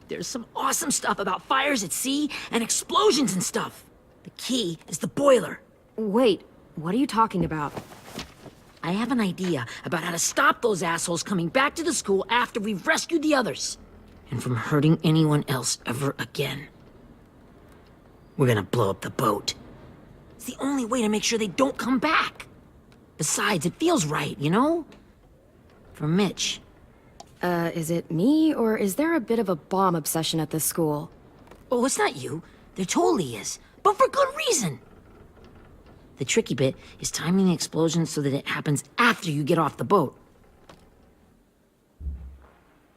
There's some awesome stuff about fires at sea and explosions and stuff. The key is the boiler. Wait, what are you talking about? I have an idea about how to stop those assholes coming back to the school after we've rescued the others. And from hurting anyone else ever again. We're gonna blow up the boat. It's the only way to make sure they don't come back. Besides, it feels right, you know? For Mitch. Is it me, or is there a bit of a bomb obsession at this school? Oh, it's not you. There totally is. But for good reason. The tricky bit is timing the explosion so that it happens after you get off the boat.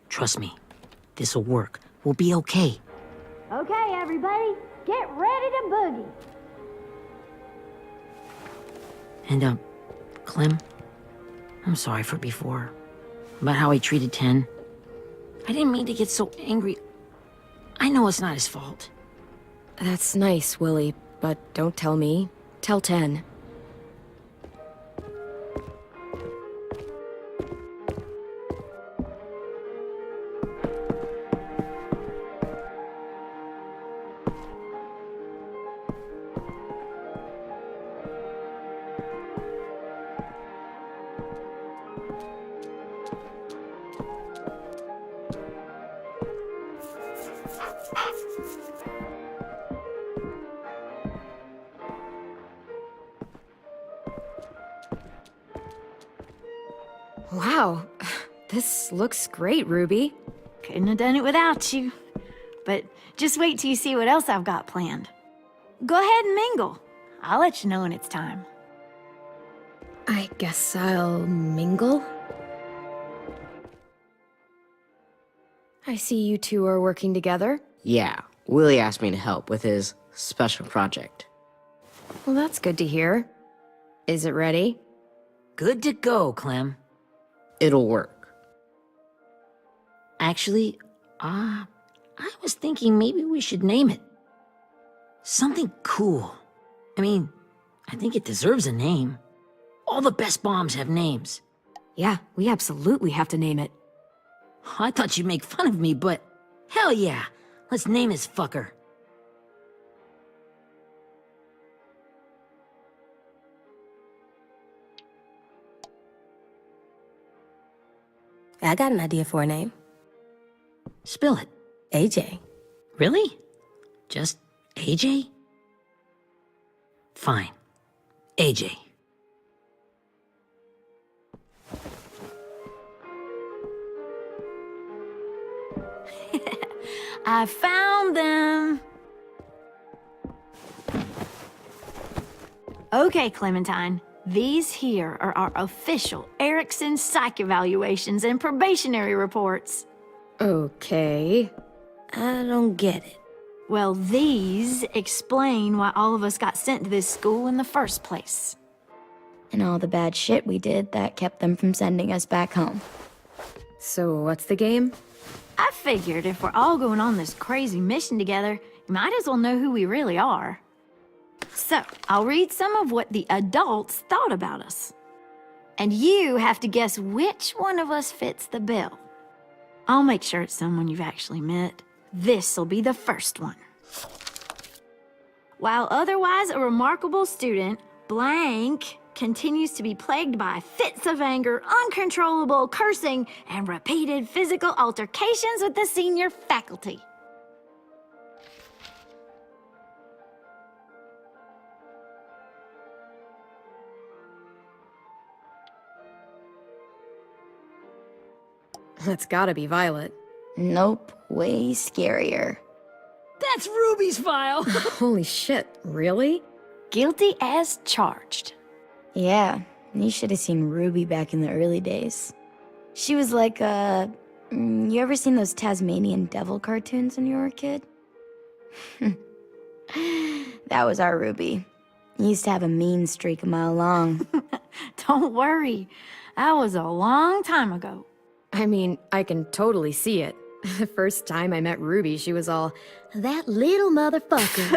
Trust me, this'll work. We'll be okay. Okay, everybody, get ready to boogie. And, Clem, I'm sorry for before. About how he treated Ten. I didn't mean to get so angry. I know it's not his fault. That's nice, Willie, but don't tell me. Tell 10. Wow, this looks great, Ruby. Couldn't have done it without you. But just wait till you see what else I've got planned. Go ahead and mingle. I'll let you know when it's time. I guess I'll mingle? I see you two are working together. Yeah, Willie asked me to help with his special project. Well, that's good to hear. Is it ready? Good to go, Clem. It'll work. Actually, I was thinking maybe we should name it. Something cool. I mean, I think it deserves a name. All the best bombs have names. Yeah, we absolutely have to name it. I thought you'd make fun of me, but hell yeah. Let's name this fucker. I got an idea for a name. Spill it. AJ. Really? Just AJ? Fine. AJ. I found them. Okay, Clementine. These here are our official Erickson psych evaluations and probationary reports. Okay. I don't get it. Well, these explain why all of us got sent to this school in the first place. And all the bad shit we did that kept them from sending us back home. So what's the game? I figured if we're all going on this crazy mission together, you might as well know who we really are. So, I'll read some of what the adults thought about us. And you have to guess which one of us fits the bill. I'll make sure it's someone you've actually met. This'll be the first one. While otherwise a remarkable student, blank continues to be plagued by fits of anger, uncontrollable cursing, and repeated physical altercations with the senior faculty. That's gotta be Violet. Nope, way scarier. That's Ruby's file. Holy shit, really? Guilty as charged. Yeah, you should have seen Ruby back in the early days. She was like you ever seen those Tasmanian devil cartoons when you were a kid? That was our Ruby. He used to have a mean streak a mile long. Don't worry. That was a long time ago. I mean, I can totally see it. The first time I met Ruby, she was all, that little motherfucker.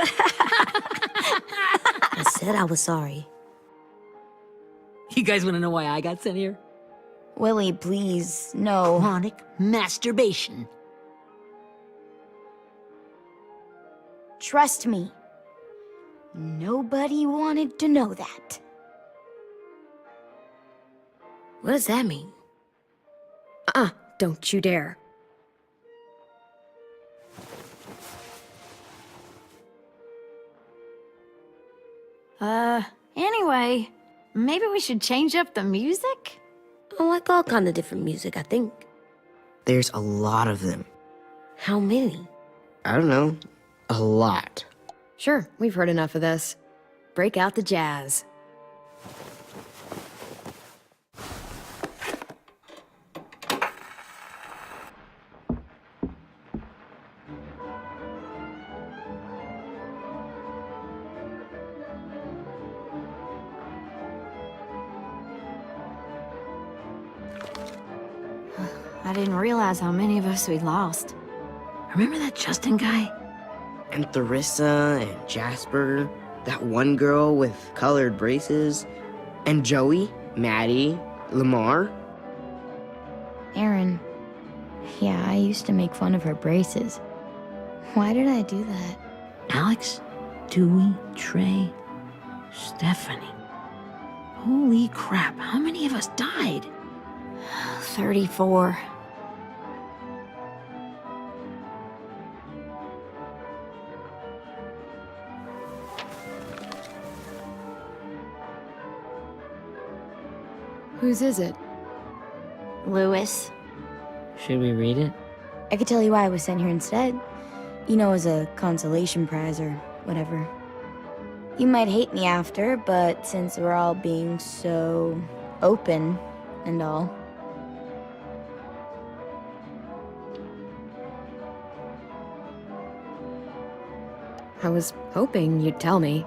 I said I was sorry. You guys want to know why I got sent here? Willie, please, no. Chronic masturbation. Trust me. Nobody wanted to know that. What does that mean? Don't you dare. Anyway, maybe we should change up the music? I like all kind of different music, I think. There's a lot of them. How many? I don't know. A lot. Sure, we've heard enough of this. Break out the jazz. I didn't realize how many of us we'd lost. Remember that Justin guy? And Theresa and Jasper, that one girl with colored braces, and Joey, Maddie, Lamar. Aaron. Yeah, I used to make fun of her braces. Why did I do that? Alex, Dewey, Trey, Stephanie. Holy crap, how many of us died? 34. Whose is it? Lewis. Should we read it? I could tell you why I was sent here instead. You know, as a consolation prize or whatever. You might hate me after, but since we're all being so open and all. I was hoping you'd tell me.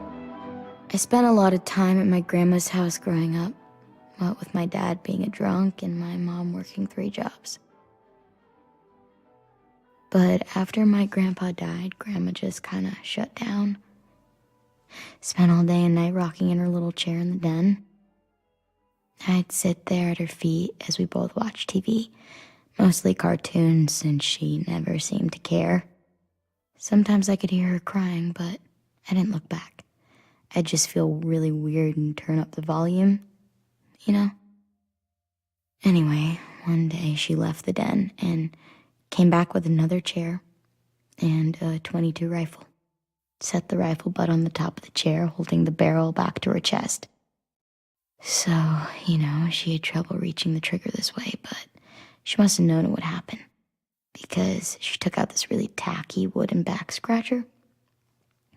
I spent a lot of time at my grandma's house growing up. What with my dad being a drunk and my mom working 3 jobs. But after my grandpa died, Grandma just kind of shut down. Spent all day and night rocking in her little chair in the den. I'd sit there at her feet as we both watched TV, mostly cartoons since she never seemed to care. Sometimes I could hear her crying, but I didn't look back. I'd just feel really weird and turn up the volume, you know? Anyway, one day she left the den and came back with another chair and a .22 rifle. Set the rifle butt on the top of the chair, holding the barrel back to her chest. So, you know, she had trouble reaching the trigger this way, but she must have known it would happen. Because she took out this really tacky wooden back scratcher.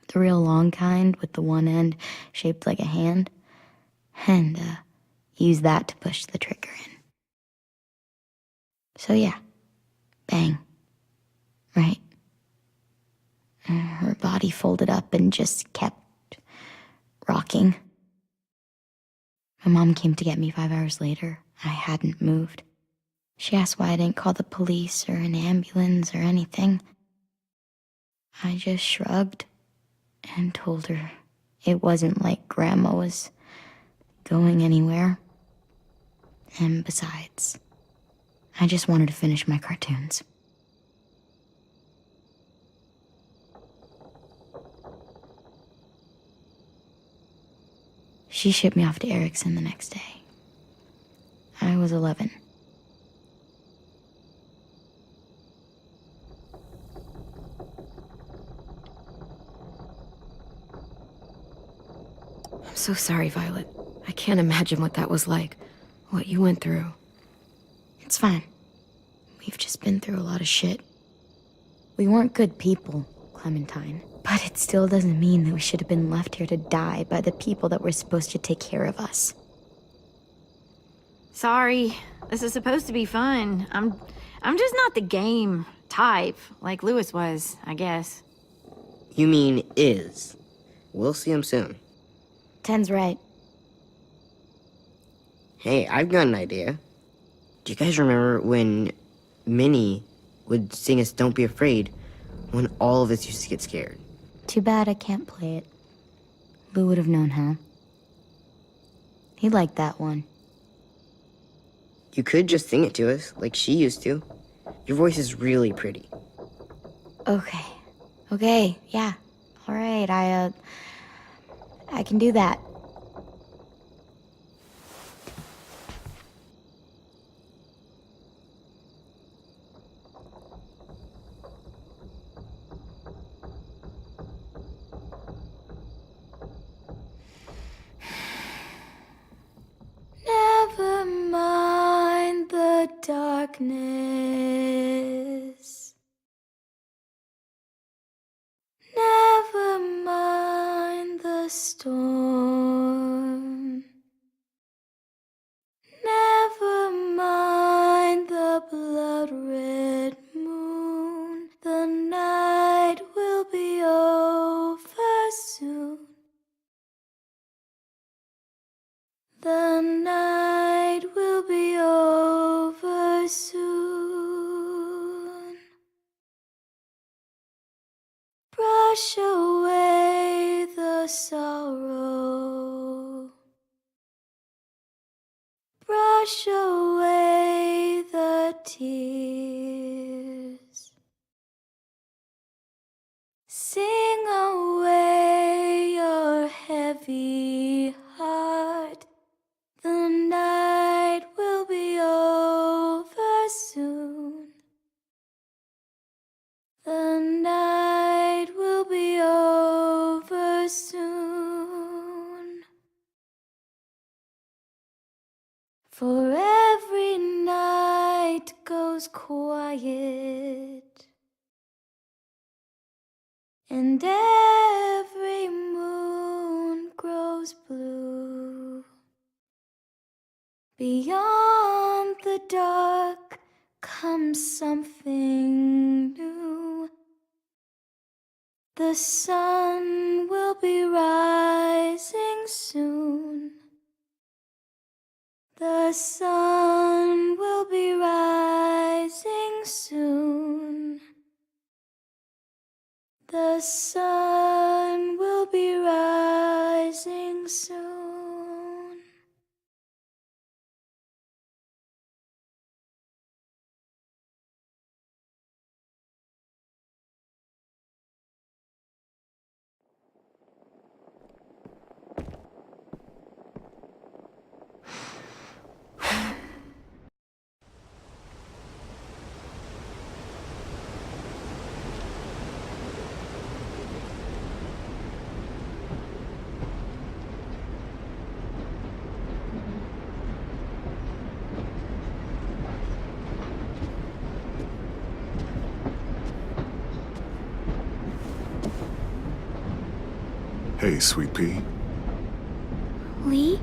The real long kind with the one end shaped like a hand. And, used that to push the trigger in. So yeah, bang. Right. Her body folded up and just kept rocking. My mom came to get me 5 hours later. I hadn't moved. She asked why I didn't call the police or an ambulance or anything. I just shrugged and told her it wasn't like Grandma was going anywhere. And besides, I just wanted to finish my cartoons. She shipped me off to Erickson the next day. I was 11. I'm so sorry, Violet. I can't imagine what that was like. What you went through. It's fine. We've just been through a lot of shit. We weren't good people, Clementine. But it still doesn't mean that we should have been left here to die by the people that were supposed to take care of us. Sorry. This is supposed to be fun. I'm just not the game type, like Lewis was, I guess. You mean is. We'll see him soon. Ten's right. Hey, I've got an idea. Do you guys remember when Minnie would sing us Don't Be Afraid when all of us used to get scared? Too bad I can't play it. Lou would have known how. He liked that one. You could just sing it to us, like she used to. Your voice is really pretty. Okay. Okay, yeah. All right, I can do that. Never mind the darkness. Never mind the storm. Never mind the blood-red moon. The night will be over soon. The night will be over soon. Brush away the sorrow. Brush away the tears. Sing away your heavy heart. The night will be over soon. The night will be over soon. For every night goes quiet, and every moon grows blue. Beyond the dark comes something new. The sun will be rising soon. The sun will be rising soon. The sun will be rising soon. Hey, Sweet Pea. Lee?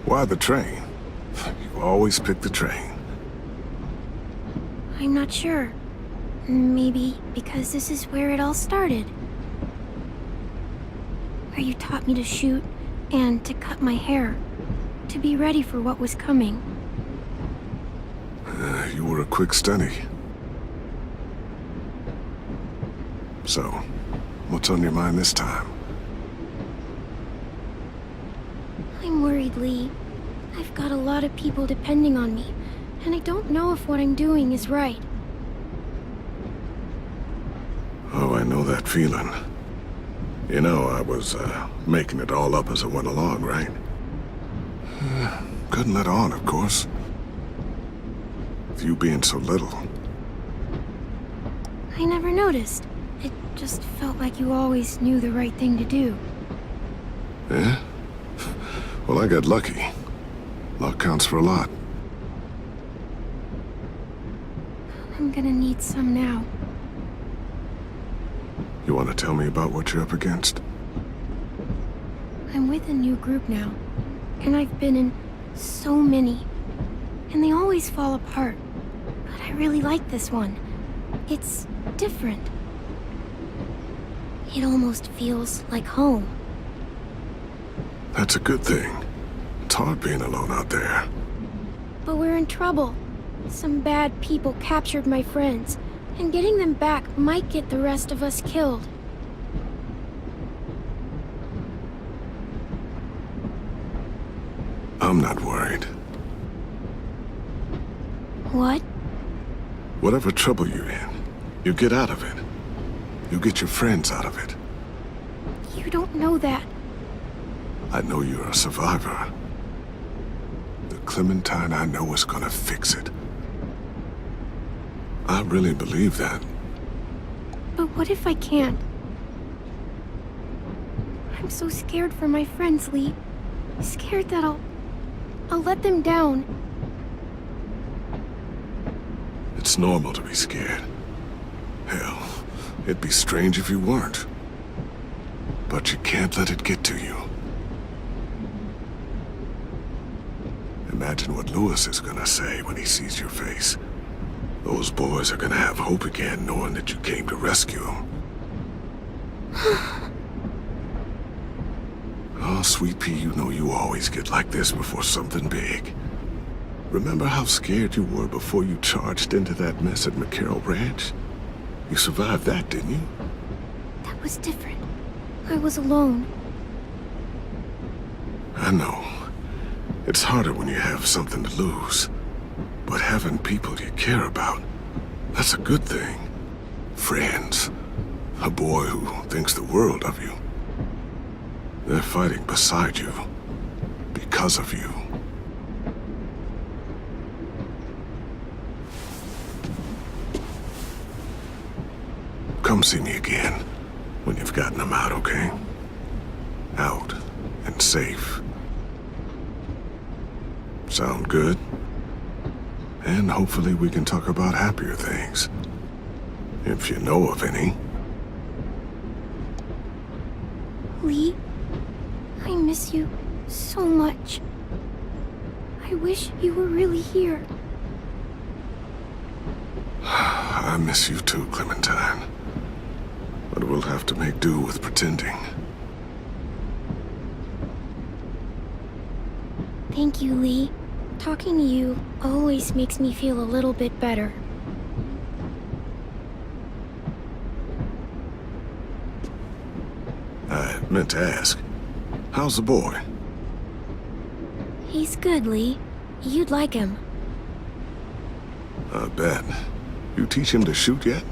Why the train? You always pick the train. I'm not sure. Maybe because this is where it all started. Where you taught me to shoot and to cut my hair, to be ready for what was coming. You were a quick study. So, what's on your mind this time? I'm worried, Lee. I've got a lot of people depending on me, and I don't know if what I'm doing is right. Oh, I know that feeling. You know, I was, making it all up as I went along, right? Couldn't let on, of course. With you being so little. I never noticed. It just felt like you always knew the right thing to do. Yeah? Well, I got lucky. Luck counts for a lot. I'm gonna need some now. You want to tell me about what you're up against? I'm with a new group now, and I've been in so many. and they always fall apart. But I really like this one. It's different. It almost feels like home. That's a good thing. It's hard being alone out there. But we're in trouble. Some bad people captured my friends, and getting them back might get the rest of us killed. I'm not worried. What? Whatever trouble you're in, you get out of it. You get your friends out of it. You don't know that. I know you're a survivor. The Clementine I know is gonna fix it. I really believe that. But what if I can't? I'm so scared for my friends, Lee. Scared that I'll let them down. It's normal to be scared. Hell, it'd be strange if you weren't. But you can't let it get to you. Imagine what Lewis is gonna say when he sees your face. Those boys are gonna have hope again, knowing that you came to rescue them. Oh, Sweet Pea, you know you always get like this before something big. Remember how scared you were before you charged into that mess at McCarroll Ranch? You survived that, didn't you? That was different. I was alone. I know. It's harder when you have something to lose. But having people you care about, that's a good thing. Friends. A boy who thinks the world of you. They're fighting beside you. Because of you. Come see me again when you've gotten them out, okay? Out and safe. Sound good? And hopefully we can talk about happier things. If you know of any. Lee, I miss you so much. I wish you were really here. I miss you too, Clementine. But we'll have to make do with pretending. Thank you, Lee. Talking to you always makes me feel a little bit better. I meant to ask, how's the boy? He's good, Lee. You'd like him. I bet. You teach him to shoot yet?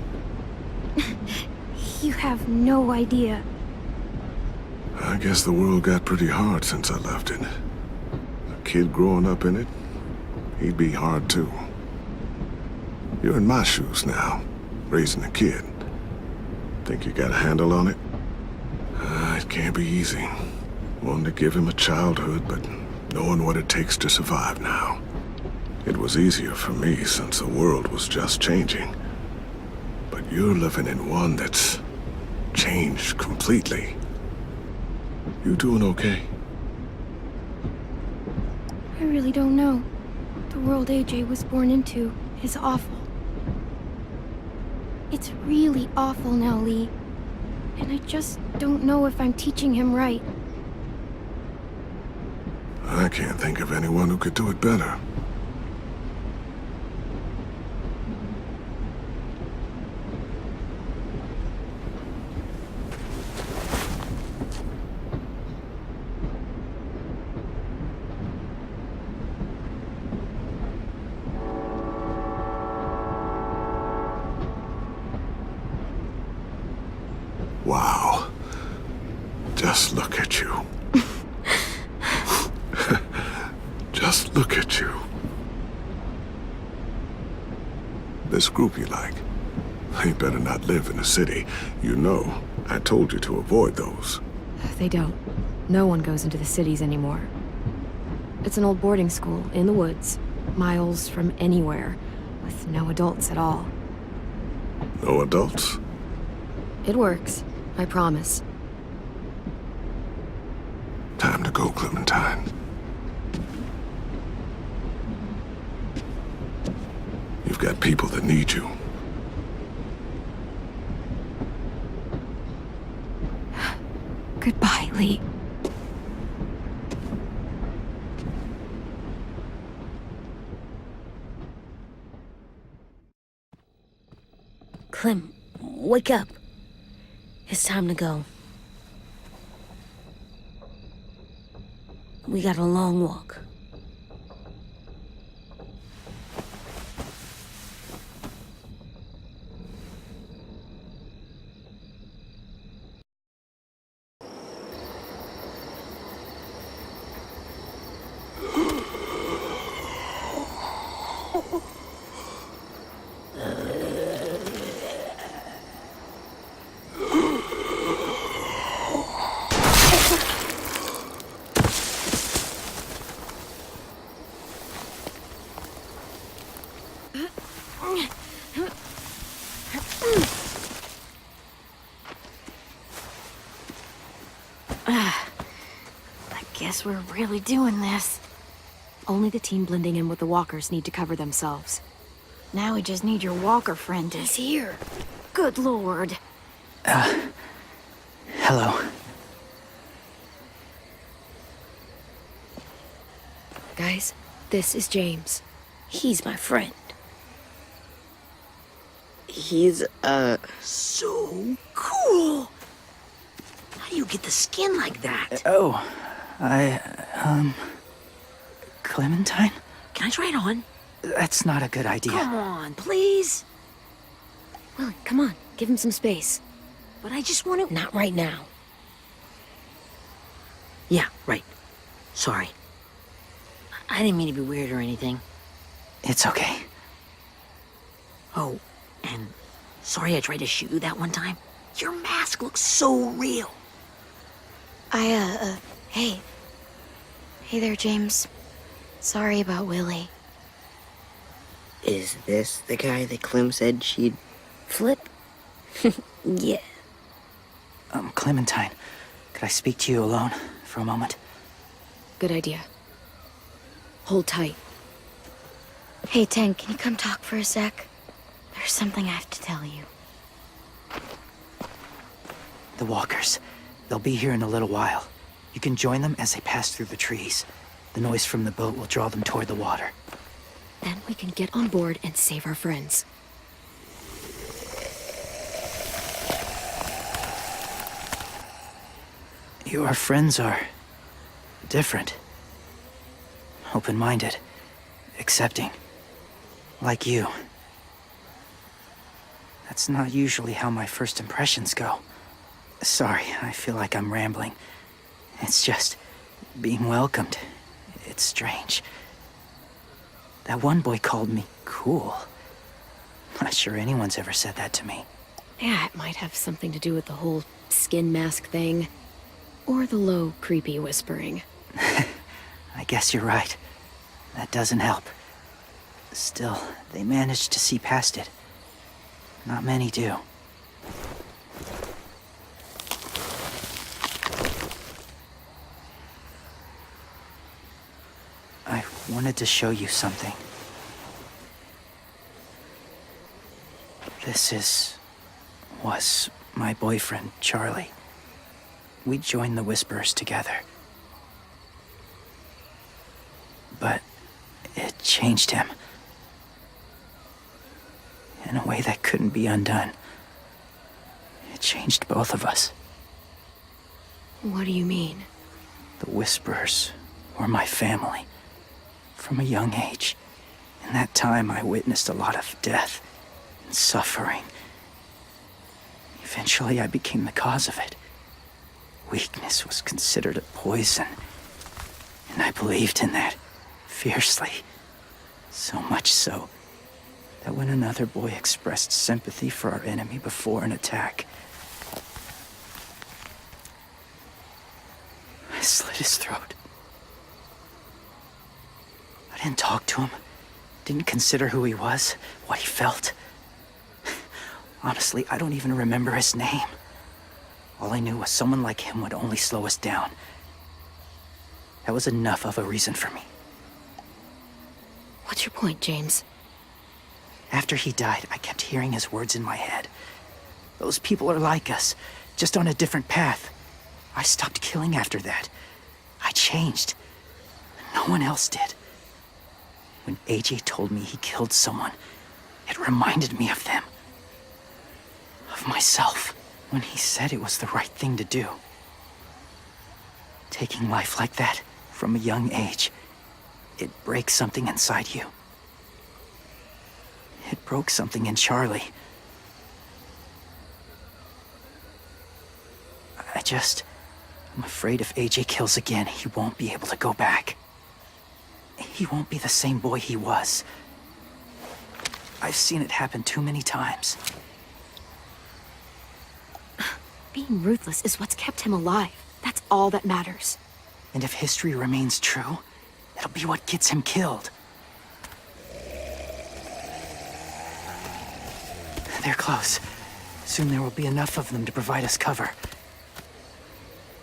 You have no idea. I guess the world got pretty hard since I left it. A kid growing up in it, he'd be hard too. You're in my shoes now, raising a kid. Think you got a handle on it? It can't be easy. Wanting to give him a childhood, but knowing what it takes to survive now. It was easier for me since the world was just changing. But you're living in one that's changed completely. You doing okay? I really don't know. The world AJ was born into is awful. It's really awful now, Lee. And I just don't know if I'm teaching him right. I can't think of anyone who could do it better. Wow. Just look at you. Just look at you. This group you like, they better not live in the city. You know, I told you to avoid those. They don't. No one goes into the cities anymore. It's an old boarding school in the woods, miles from anywhere, with no adults at all. No adults? It works, I promise. Time to go, Clementine. You've got people that need you. Goodbye, Lee. Clem, wake up. It's time to go. We got a long walk. Guess we're really doing this. Only the team blending in with the walkers need to cover themselves. Now we just need your walker friend to... He's here. Good lord. Hello. Guys, this is James. He's my friend. He's, So cool! How do you get the skin like that? Oh, Clementine? Can I try it on? That's not a good idea. Come on, please. Willie, come on, give him some space. But I just want to... Not right now. Yeah, right. Sorry. I didn't mean to be weird or anything. It's okay. Oh, and sorry I tried to shoot you that one time. Your mask looks so real. Hey. Hey there, James. Sorry about Willie. is this the guy that Clem said she'd... Flip? Yeah. Clementine, could I speak to you alone for a moment? Good idea. Hold tight. Hey, Tank, can you come talk for a sec? There's something I have to tell you. The walkers. They'll be here in a little while. You can join them as they pass through the trees. The noise from the boat will draw them toward the water. Then we can get on board and save our friends. Your friends are... different. Open-minded. Accepting. Like you. That's not usually how my first impressions go. Sorry, I feel like I'm rambling. It's just... being welcomed. It's strange. That one boy called me cool. Not sure anyone's ever said that to me. Yeah, it might have something to do with the whole skin mask thing. Or the low, creepy whispering. I guess you're right. That doesn't help. Still, they managed to see past it. Not many do. I wanted to show you something. was my boyfriend, Charlie. We joined the Whisperers together. But it changed him. In a way that couldn't be undone. It changed both of us. What do you mean? The Whisperers were my family. From a young age. In that time, I witnessed a lot of death and suffering. Eventually, I became the cause of it. Weakness was considered a poison. And I believed in that fiercely. So much so that when another boy expressed sympathy for our enemy before an attack, I slit his throat. I didn't talk to him, didn't consider who he was, what he felt. Honestly, I don't even remember his name. All I knew was someone like him would only slow us down. That was enough of a reason for me. What's your point, James? After he died, I kept hearing his words in my head. Those people are like us, just on a different path. I stopped killing after that. I changed. No one else did. When AJ told me he killed someone, it reminded me of them. Of myself. When he said it was the right thing to do. Taking life like that, from a young age, it breaks something inside you. It broke something in Charlie. I'm afraid if AJ kills again, he won't be able to go back. He won't be the same boy he was. I've seen it happen too many times. Being ruthless is what's kept him alive. That's all that matters. And if history remains true, it'll be what gets him killed. They're close. Soon there will be enough of them to provide us cover.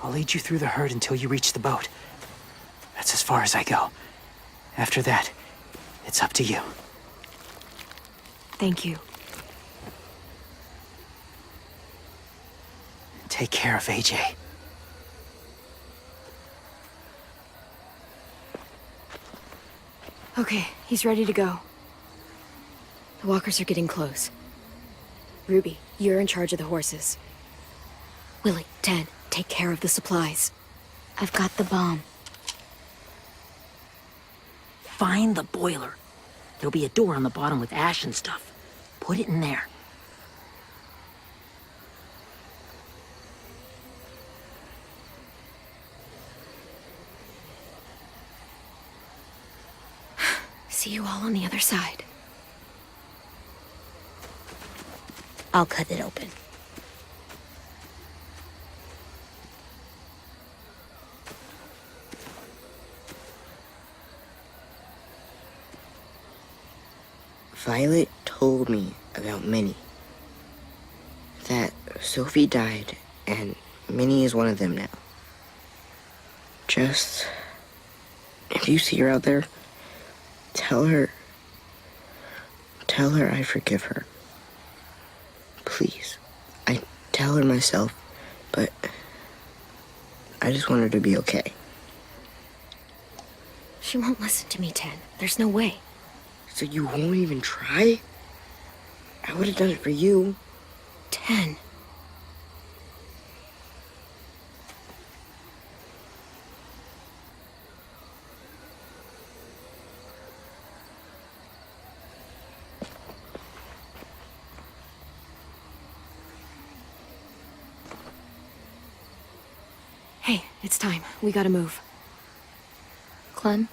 I'll lead you through the herd until you reach the boat. That's as far as I go. After that, it's up to you. Thank you. Take care of AJ. Okay, he's ready to go. The walkers are getting close. Ruby, you're in charge of the horses. Willie, Ted, take care of the supplies. I've got the bomb. Find the boiler. There'll be a door on the bottom with ash and stuff. Put it in there. See you all on the other side. I'll cut it open. Violet told me about Minnie. That Sophie died, and Minnie is one of them now. Just, if you see her out there, tell her I forgive her. Please. I tell her myself, but I just want her to be okay. She won't listen to me, Ted. There's no way. So you won't even try? I would have done it for you. 10. Hey, it's time. We gotta move. Clem?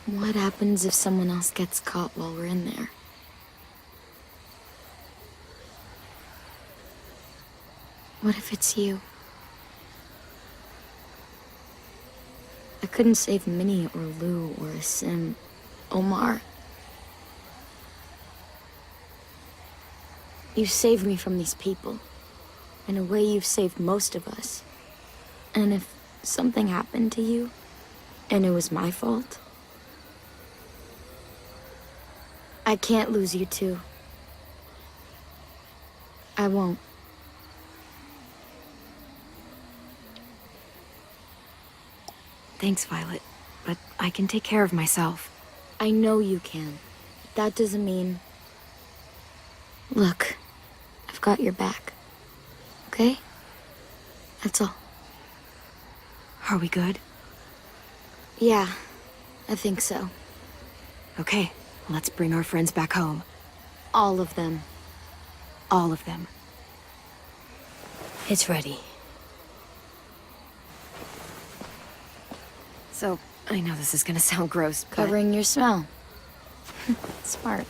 What happens if someone else gets caught while we're in there? What if it's you? I couldn't save Minnie or Lou or Sim, Omar. You saved me from these people. In a way, you've saved most of us. And if something happened to you, and it was my fault, I can't lose you too. I won't. Thanks, Violet. But I can take care of myself. I know you can. That doesn't mean... Look, I've got your back. Okay? That's all. Are we good? Yeah, I think so. Okay, let's bring our friends back home. All of them. All of them. It's ready. So, I know this is gonna sound gross, but... Covering your smell. Smart.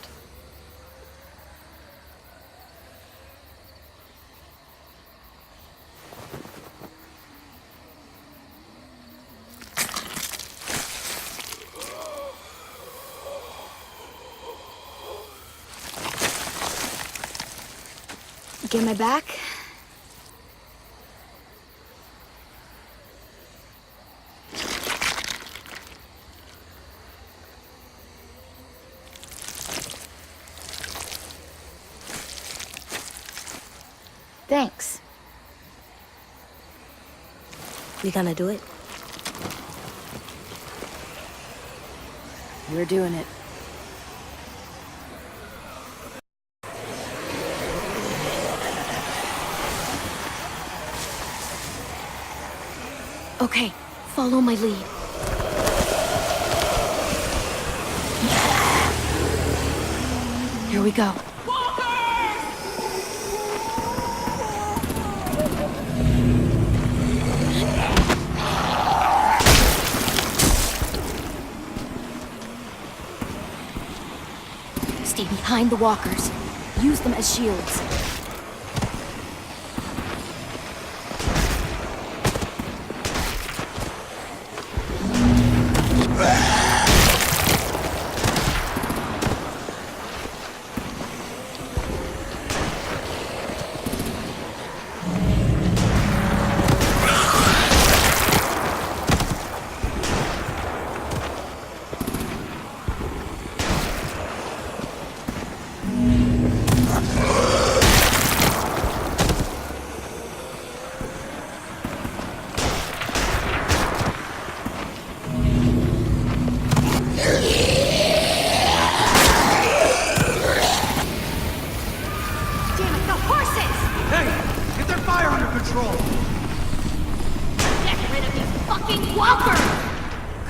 Get my back? Thanks. We gonna do it? We're doing it. Okay, follow my lead. Here we go. Stay behind the walkers. Use them as shields.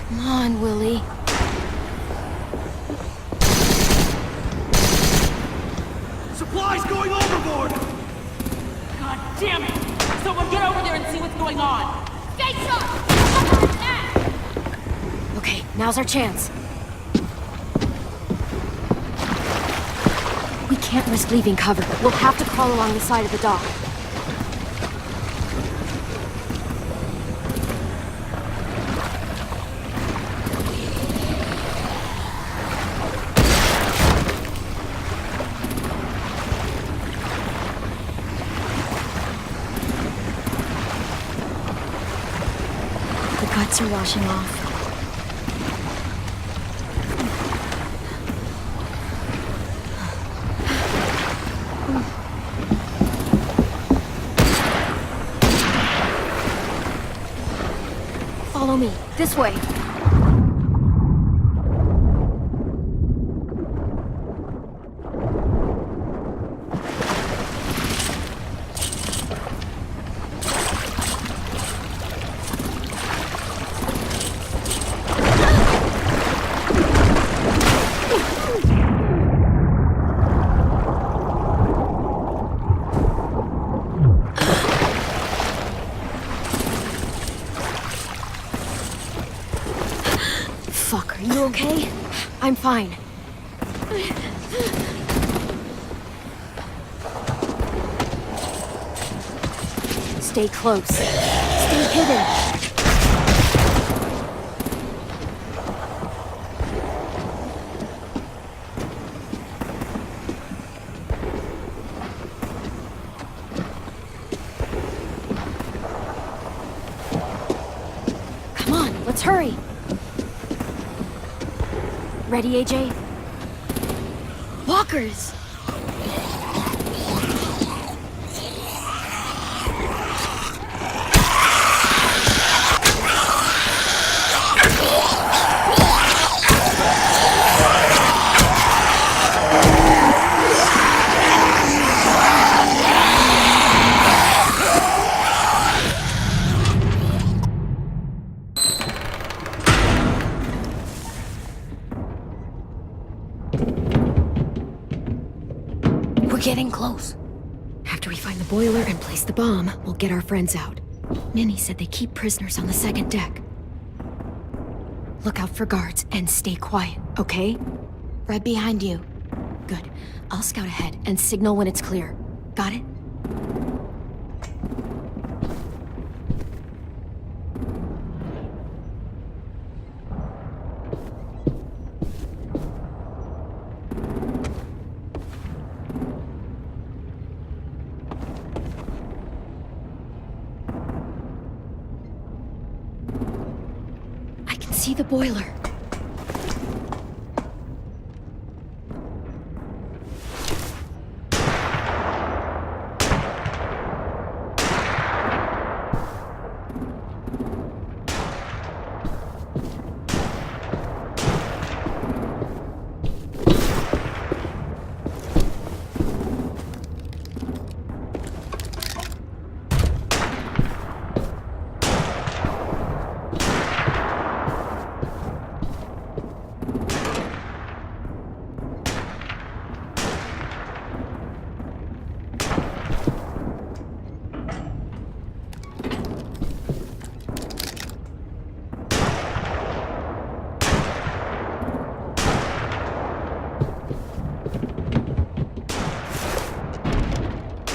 Come on, Willie. Supplies going overboard! God damn it! Someone get over there and see what's going on! Stay sharp! Okay, now's our chance. We can't risk leaving cover. We'll have to crawl along the side of the dock. The guts are washing off. Follow me. This way. Fuck, are you okay? I'm fine. Stay close. Stay hidden. Come on, let's hurry. Ready, AJ? Walkers! We're getting close. After we find the boiler and place the bomb, we'll get our friends out. Ninny said they keep prisoners on the second deck. Look out for guards and stay quiet, okay? Right behind you. Good. I'll scout ahead and signal when it's clear. Got it? See the boiler.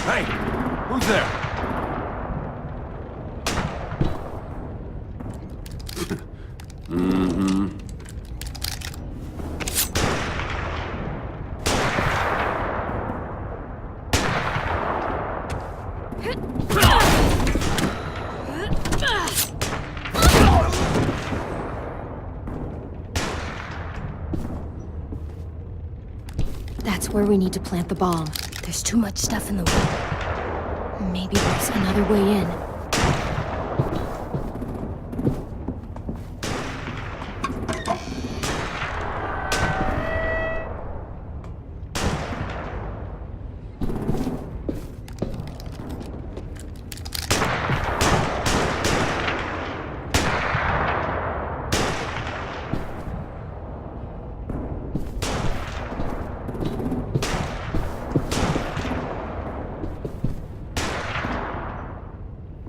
Hey, who's there? Mm-hmm. That's where we need to plant the bomb. There's too much stuff in the way. Maybe there's another way in.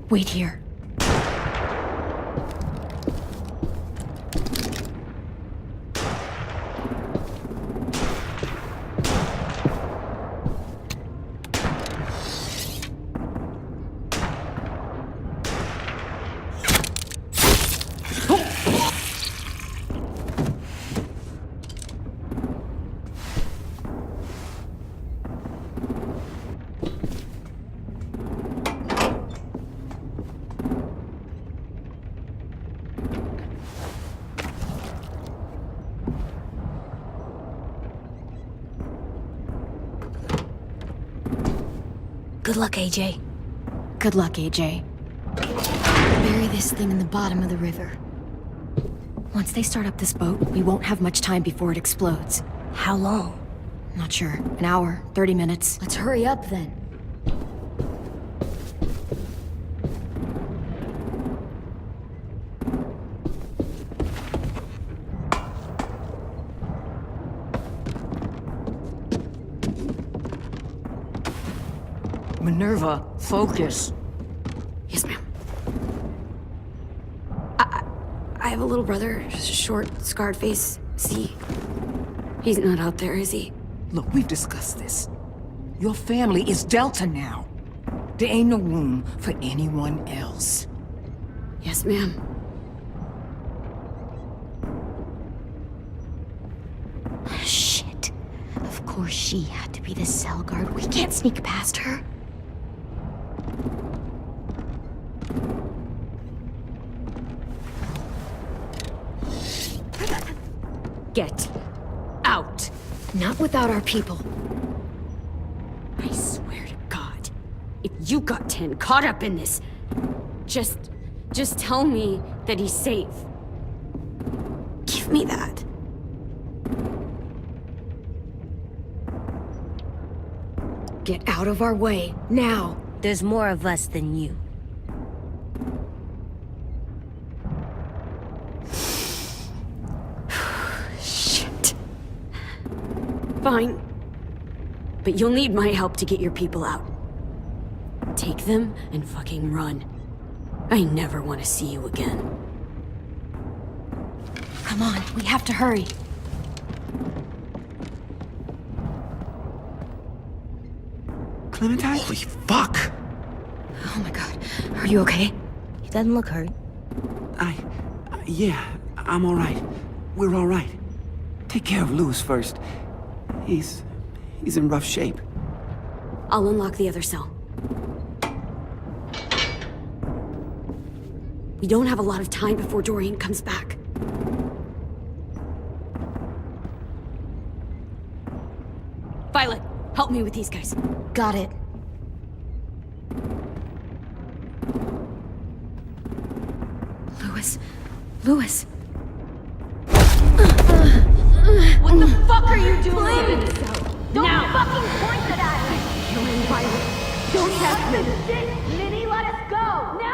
Wait here. Good luck, AJ. Good luck, AJ. Bury this thing in the bottom of the river. Once they start up this boat, we won't have much time before it explodes. How long? Not sure. An hour, 30 minutes. Let's hurry up then. Minerva, focus. Yes, ma'am. I have a little brother, short, scarred face. See? He's not out there, is he? Look, we've discussed this. Your family is Delta now. There ain't no room for anyone else. Yes, ma'am. Shit. Of course she had to be the cell guard. We can't sneak past her. Get out. Not without our people. I swear to God, if you got 10 caught up in this, just tell me that he's safe. Give me that. Get out of our way, now. There's more of us than you. Shit. Fine. But you'll need my help to get your people out. Take them and fucking run. I never want to see you again. Come on, we have to hurry. Clementine? Holy fuck! Oh my god. Are you okay? He doesn't look hurt. Yeah, I'm alright. We're alright. Take care of Louis first. He's in rough shape. I'll unlock the other cell. We don't have a lot of time before Dorian comes back. Violet, help me with these guys. Got it. Louis. What the fuck are you doing? Don't fucking point it at me! Killing Violet. Don't test this shit! Minnie, let us go! Now!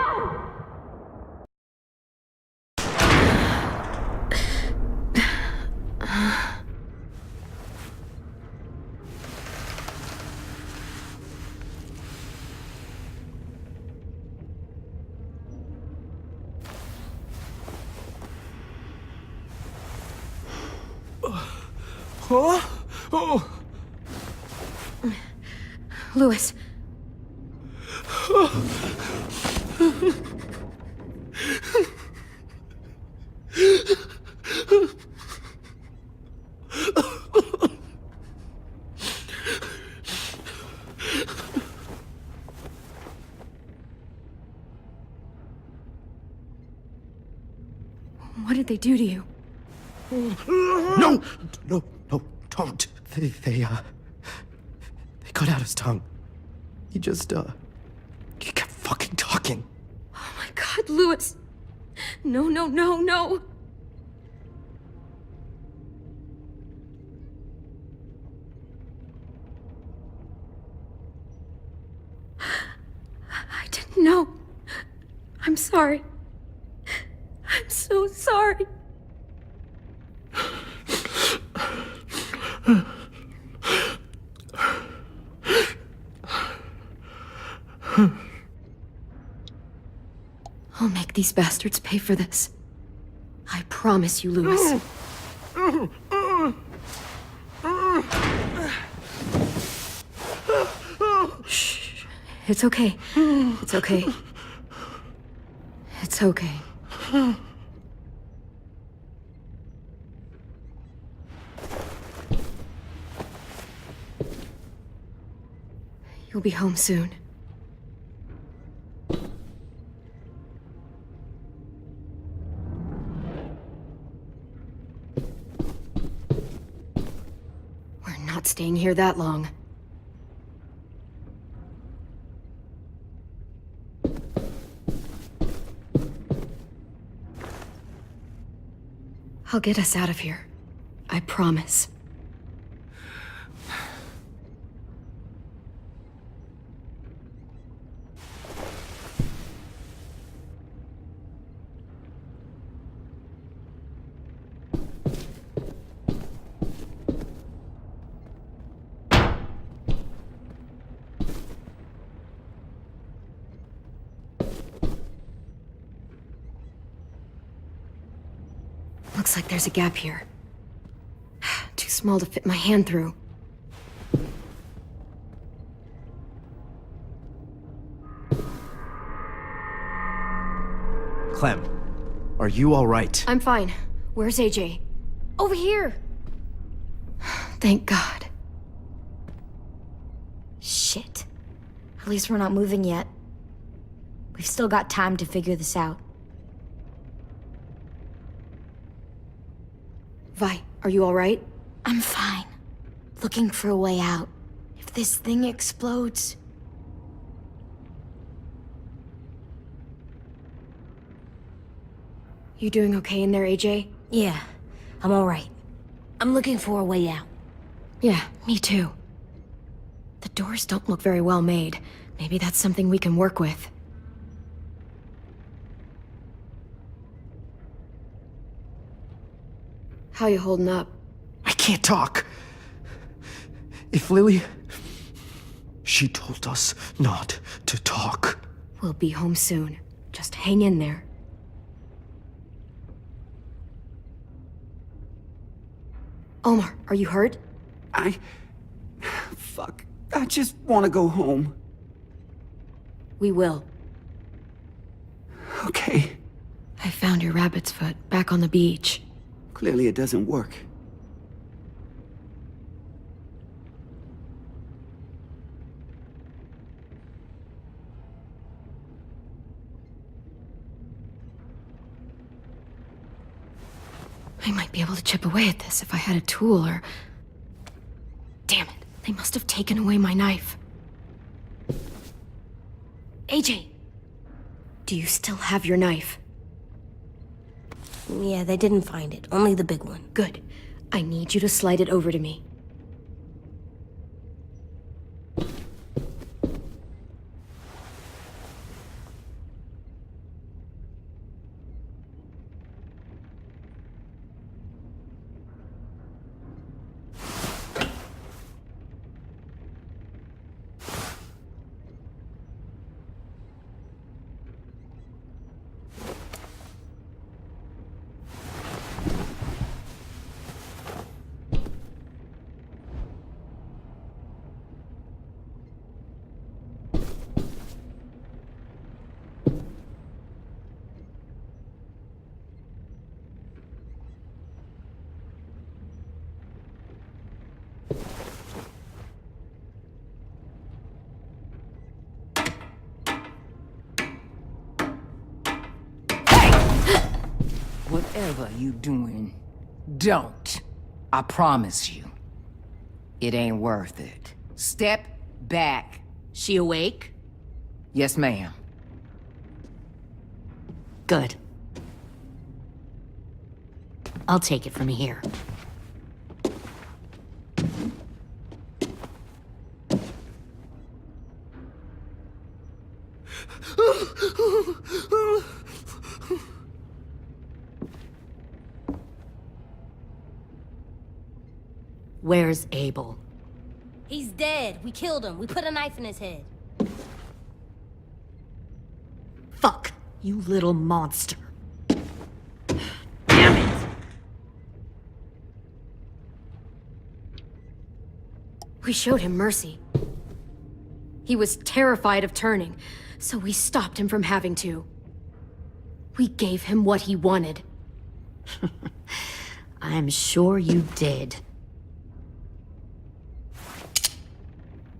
Oh! Louis. What did they do to you? No, don't. They cut out his tongue. He kept fucking talking. Oh my God, Louis. No. I didn't know. I'm sorry. I'm so sorry. I'll make these bastards pay for this. I promise you, Louis. Shh. It's okay. It's okay. It's okay. You'll be home soon. We're not staying here that long. I'll get us out of here. I promise. Looks like there's a gap here. Too small to fit my hand through. Clem, are you all right? I'm fine. Where's AJ? Over here! Thank God. Shit. At least we're not moving yet. We've still got time to figure this out. Vi, are you all right? I'm fine. Looking for a way out. If this thing explodes... You doing okay in there, AJ? Yeah, I'm alright. I'm looking for a way out. Yeah, me too. The doors don't look very well made. Maybe that's something we can work with. How you holding up? I can't talk. If Lily... She told us not to talk. We'll be home soon. Just hang in there. Omar, are you hurt? Fuck. I just want to go home. We will. Okay. I found your rabbit's foot back on the beach. Clearly it doesn't work. I might be able to chip away at this if I had a tool or... Damn it, they must have taken away my knife. AJ! Do you still have your knife? Yeah, they didn't find it. Only the big one. Good. I need you to slide it over to me. Whatever you doing, don't. I promise you. It ain't worth it. Step back. She awake? Yes, ma'am. Good. I'll take it from here. Where's Abel? He's dead. We killed him. We put a knife in his head. Fuck, you little monster. Damn it! We showed him mercy. He was terrified of turning, so we stopped him from having to. We gave him what he wanted. I'm sure you did.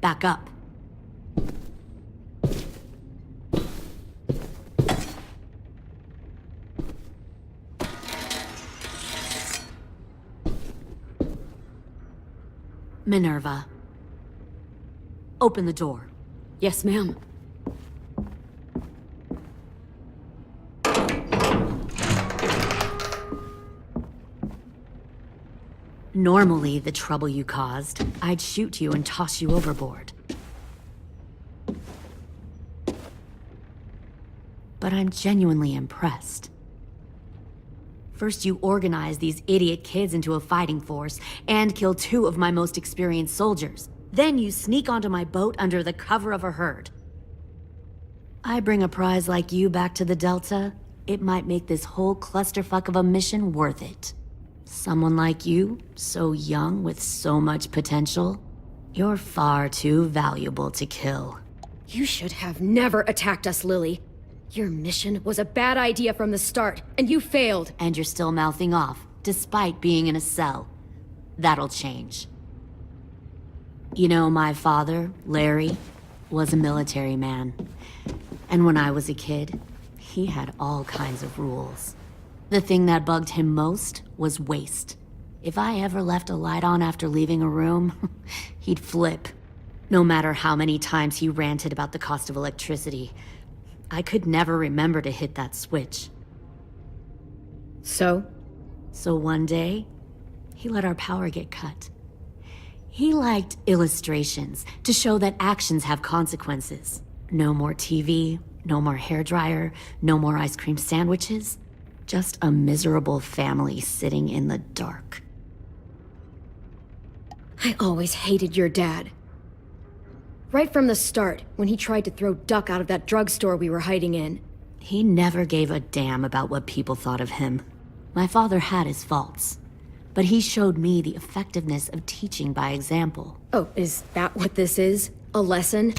Back up. Minerva. Open the door. Yes, ma'am. Normally, the trouble you caused, I'd shoot you and toss you overboard. But I'm genuinely impressed. First, you organize these idiot kids into a fighting force and kill 2 of my most experienced soldiers. Then you sneak onto my boat under the cover of a herd. I bring a prize like you back to the Delta, it might make this whole clusterfuck of a mission worth it. Someone like you, so young with so much potential, you're far too valuable to kill. You should have never attacked us, Lily. Your mission was a bad idea from the start, and you failed. And you're still mouthing off, despite being in a cell. That'll change. You know, my father, Larry, was a military man. And when I was a kid, he had all kinds of rules. The thing that bugged him most was waste. If I ever left a light on after leaving a room, he'd flip. No matter how many times he ranted about the cost of electricity, I could never remember to hit that switch. So? So one day, he let our power get cut. He liked illustrations to show that actions have consequences. No more TV, no more hairdryer, no more ice cream sandwiches. Just a miserable family sitting in the dark. I always hated your dad. Right from the start, when he tried to throw Duck out of that drugstore we were hiding in. He never gave a damn about what people thought of him. My father had his faults, but he showed me the effectiveness of teaching by example. Oh, is that what this is? A lesson?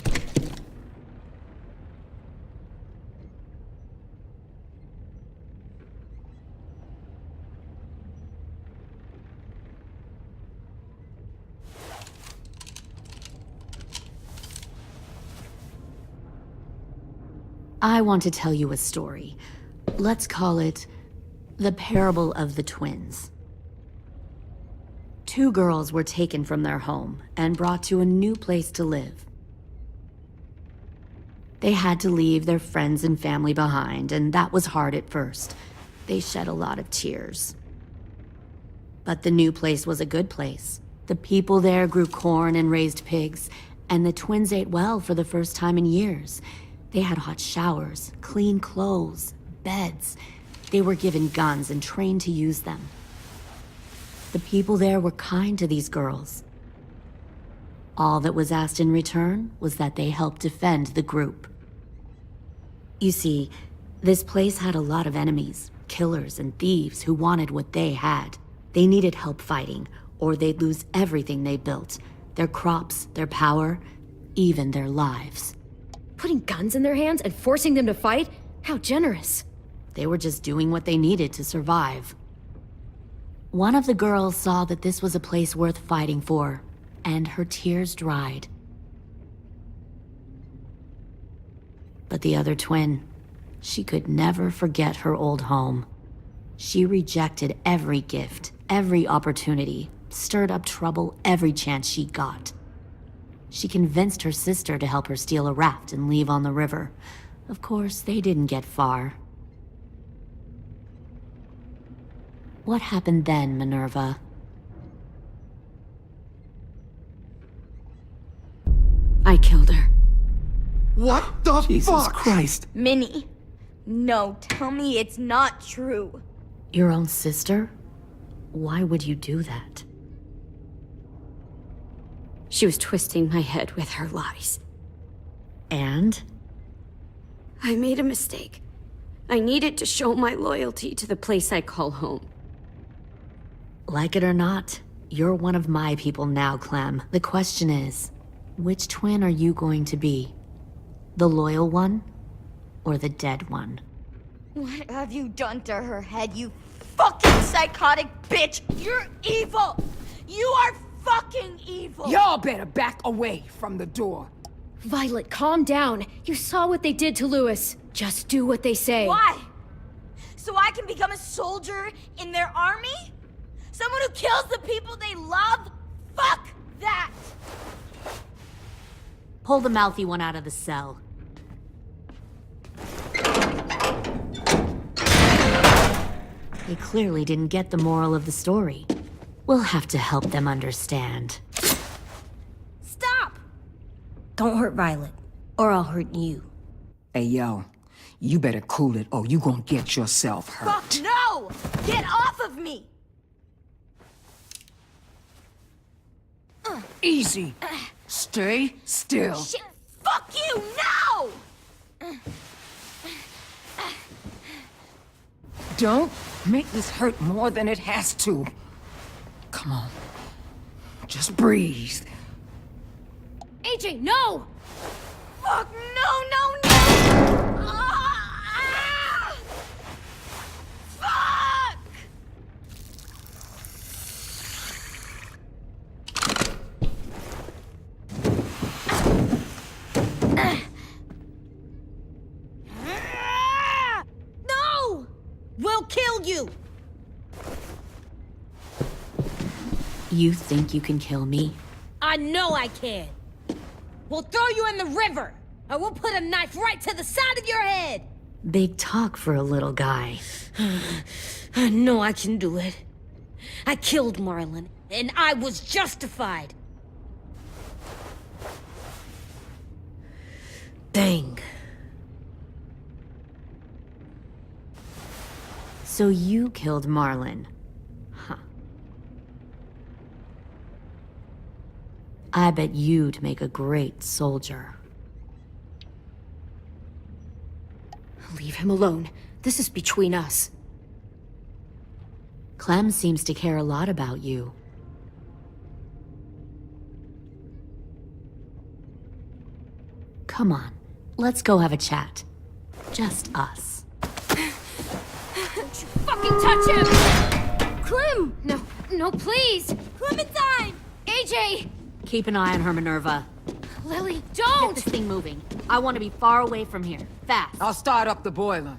I want to tell you a story. Let's call it the Parable of the Twins. 2 girls were taken from their home and brought to a new place to live. They had to leave their friends and family behind, and that was hard at first. They shed a lot of tears. But the new place was a good place. The people there grew corn and raised pigs, and the twins ate well for the first time in years. They had hot showers, clean clothes, beds. They were given guns and trained to use them. The people there were kind to these girls. All that was asked in return was that they help defend the group. You see, this place had a lot of enemies, killers and thieves who wanted what they had. They needed help fighting, or they'd lose everything they built. Their crops, their power, even their lives. Putting guns in their hands and forcing them to fight? How generous. They were just doing what they needed to survive. One of the girls saw that this was a place worth fighting for, and her tears dried. But the other twin, she could never forget her old home. She rejected every gift, every opportunity, stirred up trouble every chance she got. She convinced her sister to help her steal a raft and leave on the river. Of course, they didn't get far. What happened then, Minerva? I killed her. What the Jesus fuck? Christ. Minnie, no, tell me it's not true. Your own sister? Why would you do that? She was twisting my head with her lies. And? I made a mistake. I needed to show my loyalty to the place I call home. Like it or not, you're one of my people now, Clem. The question is, which twin are you going to be? The loyal one, or the dead one? What have you done to her head, you fucking psychotic bitch? You're evil! You are fucking evil! Y'all better back away from the door. Violet, calm down. You saw what they did to Louis. Just do what they say. Why? So I can become a soldier in their army? Someone who kills the people they love? Fuck that! Pull the mouthy one out of the cell. They clearly didn't get the moral of the story. We'll have to help them understand. Stop! Don't hurt Violet, or I'll hurt you. Hey, yo. You better cool it, or you gonna get yourself hurt. Fuck no! Get off of me! Easy. Stay still. Shit! Fuck you! No! Don't make this hurt more than it has to. Come on. Just breathe. AJ, no! Fuck no, no, no! Ah! Fuck! No! We'll kill you! You think you can kill me? I know I can. We'll throw you in the river, and we'll put a knife right to the side of your head. Big talk for a little guy. I know I can do it. I killed Marlon, and I was justified. Dang. So you killed Marlon. Huh. I bet you'd make a great soldier. Leave him alone. This is between us. Clem seems to care a lot about you. Come on, let's go have a chat. Just us. Fucking touch him! Clem! No, no, please! Clementine! AJ! Keep an eye on her, Minerva. Lily, Get don't! this thing moving. I want to be far away from here. Fast. I'll start up the boiler.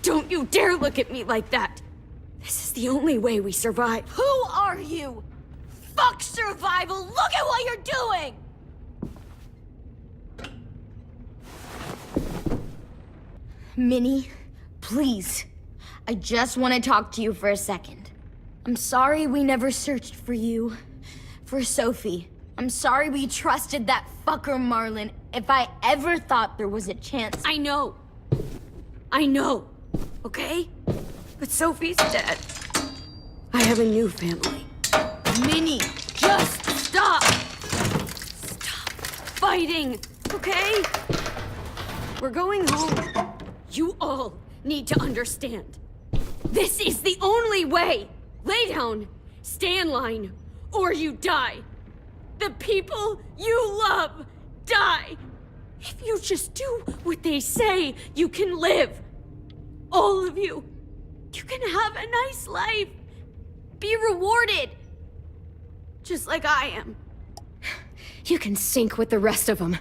Don't you dare look at me like that! This is the only way we survive. Who are you? Fuck survival! Look at what you're doing! Minnie, please. I just want to talk to you for a second. I'm sorry we never searched for you. For Sophie. I'm sorry we trusted that fucker Marlon. If I ever thought there was a chance... I know. Okay? But Sophie's dead. I have a new family. Minnie, just stop! Stop fighting, okay? We're going home. You all need to understand. This is the only way. Lay down, stay in line, or you die. The people you love die. If you just do what they say, you can live. All of you. You can have a nice life. Be rewarded. Just like I am. You can sink with the rest of them.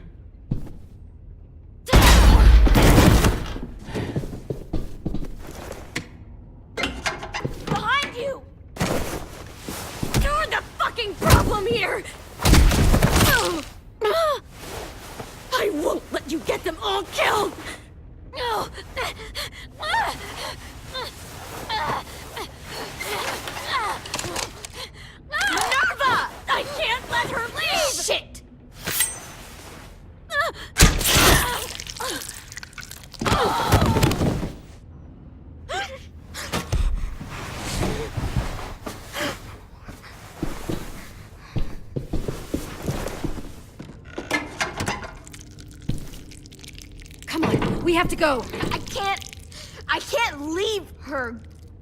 We have to go. I can't leave her.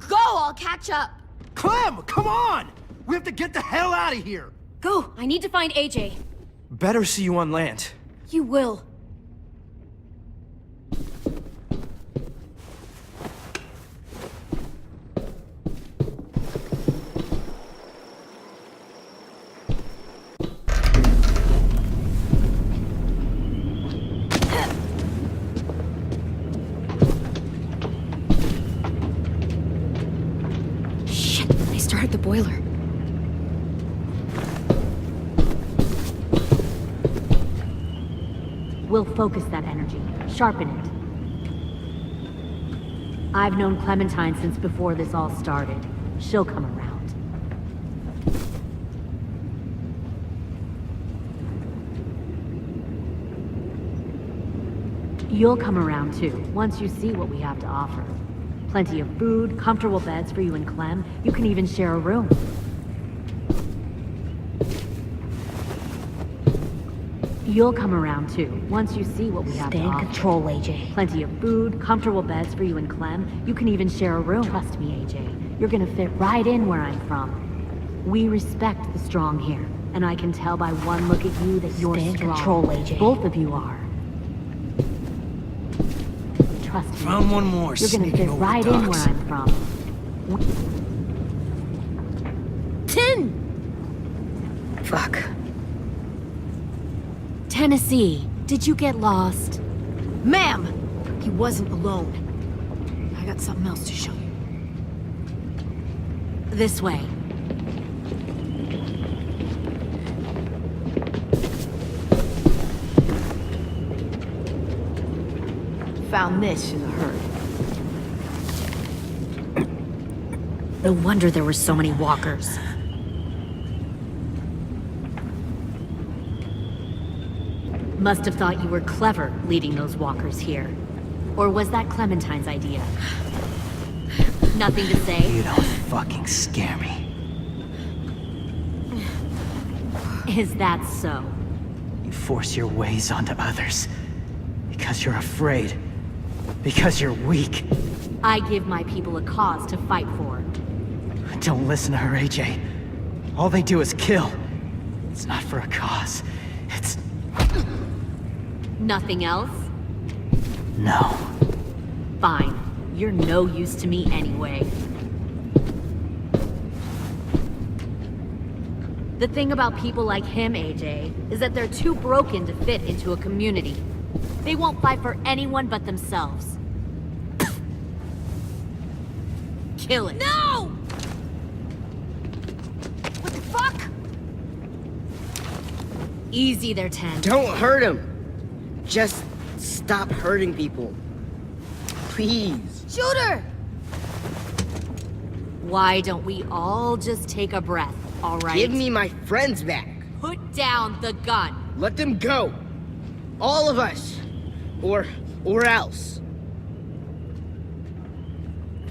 Go, I'll catch up. Clem, come on! We have to get the hell out of here! Go. I need to find AJ. Better see you on land. You will. Shit, they started the boiler. We'll focus that energy, sharpen it. I've known Clementine since before this all started. She'll come around. You'll come around too, once you see what we have to offer. Plenty of food, comfortable beds for you and Clem. You can even share a room. You'll come around too, once you see what we have to offer. Stay in control, AJ. Plenty of food, comfortable beds for you and Clem. You can even share a room. Trust me, AJ. You're gonna fit right in where I'm from. We respect the strong here, and I can tell by one look at you that you're Stay in strong. control, AJ. Both of you are. Trust me. Found one more You're gonna sneaking fit over right the in docks. where I'm from. Tin! Fuck. Tennessee, did you get lost? Ma'am! He wasn't alone. I got something else to show you. This way. Found this in the herd. No wonder there were so many walkers. Must have thought you were clever leading those walkers here. Or was that Clementine's idea? Nothing to say? You don't fucking scare me. Is that so? You force your ways onto others. Because you're afraid. Because you're weak. I give my people a cause to fight for. Don't listen to her, AJ. All they do is kill. It's not for a cause. It's... Nothing else? No. Fine. You're no use to me anyway. The thing about people like him, AJ, is that they're too broken to fit into a community. They won't fight for anyone but themselves. Kill it. No! What the fuck? Easy there, Ten. Don't hurt him. Just stop hurting people. Please. Shoot her! Why don't we all just take a breath, all right? Give me my friends back. Put down the gun. Let them go. All of us. Or else.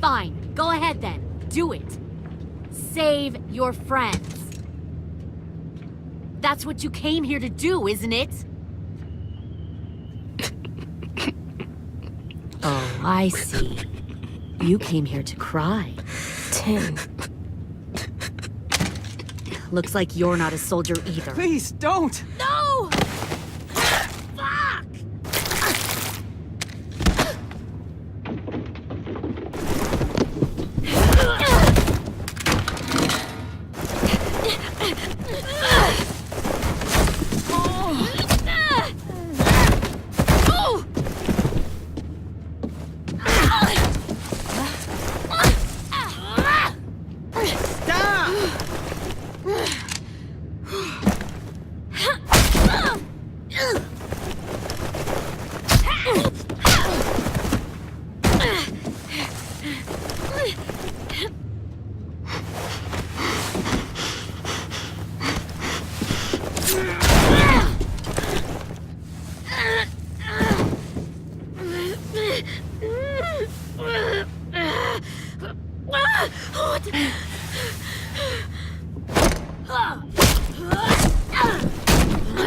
Fine. Go ahead then. Do it. Save your friends. That's what you came here to do, isn't it? Oh, I see. You came here to cry. Tin. Looks like you're not a soldier either. Please, don't! No!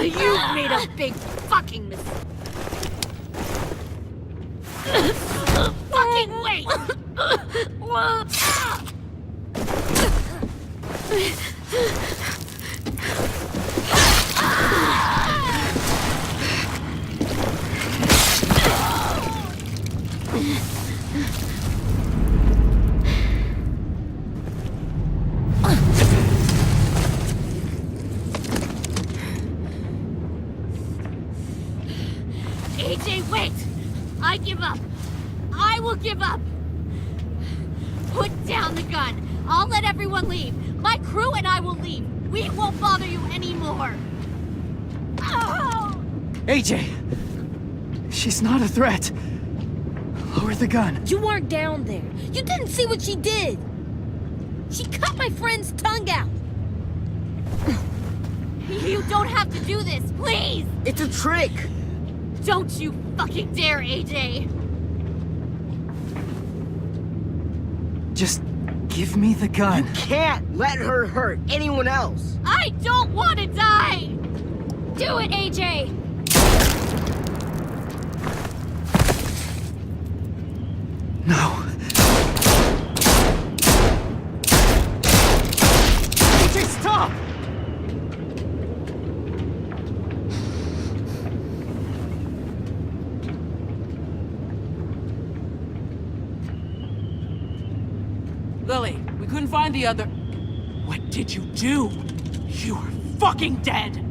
You made a big fucking mistake. Fucking wait! AJ, wait! I give up. I will give up. Put down the gun. I'll let everyone leave. My crew and I will leave. We won't bother you anymore. Oh! AJ! She's not a threat. Lower the gun. You weren't down there. You didn't see what she did. She cut my friend's tongue out. You don't have to do this, please! It's a trick! Don't you fucking dare, AJ! Just give me the gun. You can't let her hurt anyone else! I don't want to die! Do it, AJ! No. AJ, stop! Lily, we couldn't find the other... What did you do? You are fucking dead!